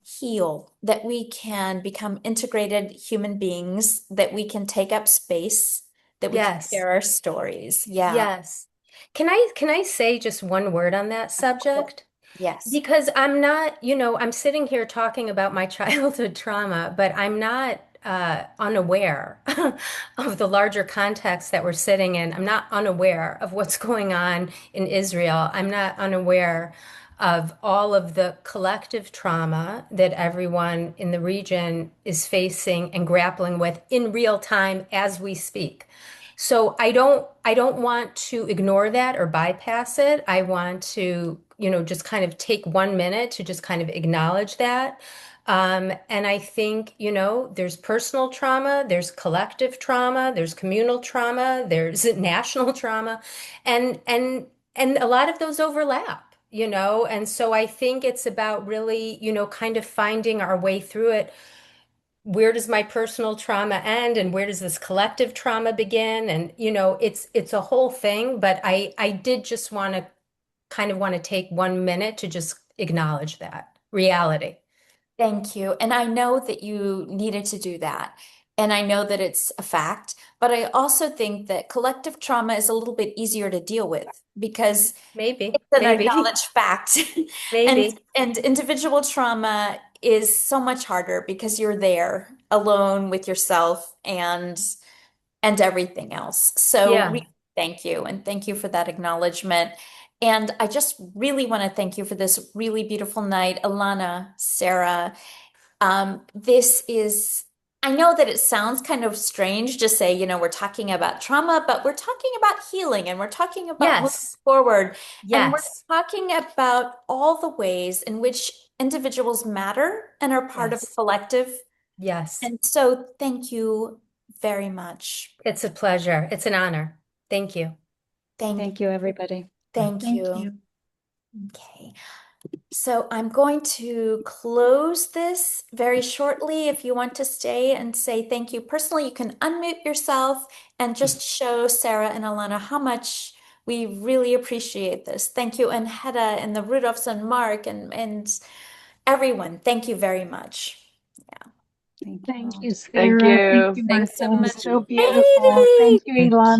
heal, that we can become integrated human beings, that we can take up space, that we can Yes. share our stories. Yeah, Yes. Can I say just one word on that of course. subject? Yes. Because I'm not, I'm sitting here talking about my childhood trauma, but I'm not unaware of the larger context that we're sitting in. I'm not unaware of what's going on in Israel. I'm not unaware of all of the collective trauma that everyone in the region is facing and grappling with in real time as we speak. So I don't want to ignore that or bypass it. I want to, just kind of take 1 minute to just kind of acknowledge that. And I think, there's personal trauma, there's collective trauma, there's communal trauma, there's national trauma, and a lot of those overlap, and so I think it's about really, kind of finding our way through it. Where does my personal trauma end and where does this collective trauma begin? And it's a whole thing, but I did just want to take 1 minute to just acknowledge that reality. Thank you. And I know that you needed to do that. And I know that it's a fact, but I also think that collective trauma is a little bit easier to deal with because Maybe, it's an maybe, acknowledged fact. And maybe. and individual trauma is so much harder because you're there alone with yourself and everything else. So Yeah. really thank you and thank you for that acknowledgement. And I just really want to thank you for this really beautiful night, Ilana, Sarah. This is, I know that it sounds kind of strange to say, we're talking about trauma, but we're talking about healing and we're talking about moving Yes. forward and we're Yes. talking about all the ways in which individuals matter and are part of a Yes. collective. Yes. And so thank you very much. It's a pleasure. It's an honor. Thank you. Thank, Thank you, everybody. thank Thank you. you. Okay. So I'm going to close this very shortly. If you want to stay and say thank you personally, you can unmute yourself and just show Sarah and Alana how much we really appreciate this. Thank you, and Hedda and the Rudolphs and Mark and everyone. Thank you very much. Yeah. Thank you Thank all. you, Thank Sarah. Thank you. you, Thanks so Martha. much. So beautiful. Heidi! Thank you, Elon.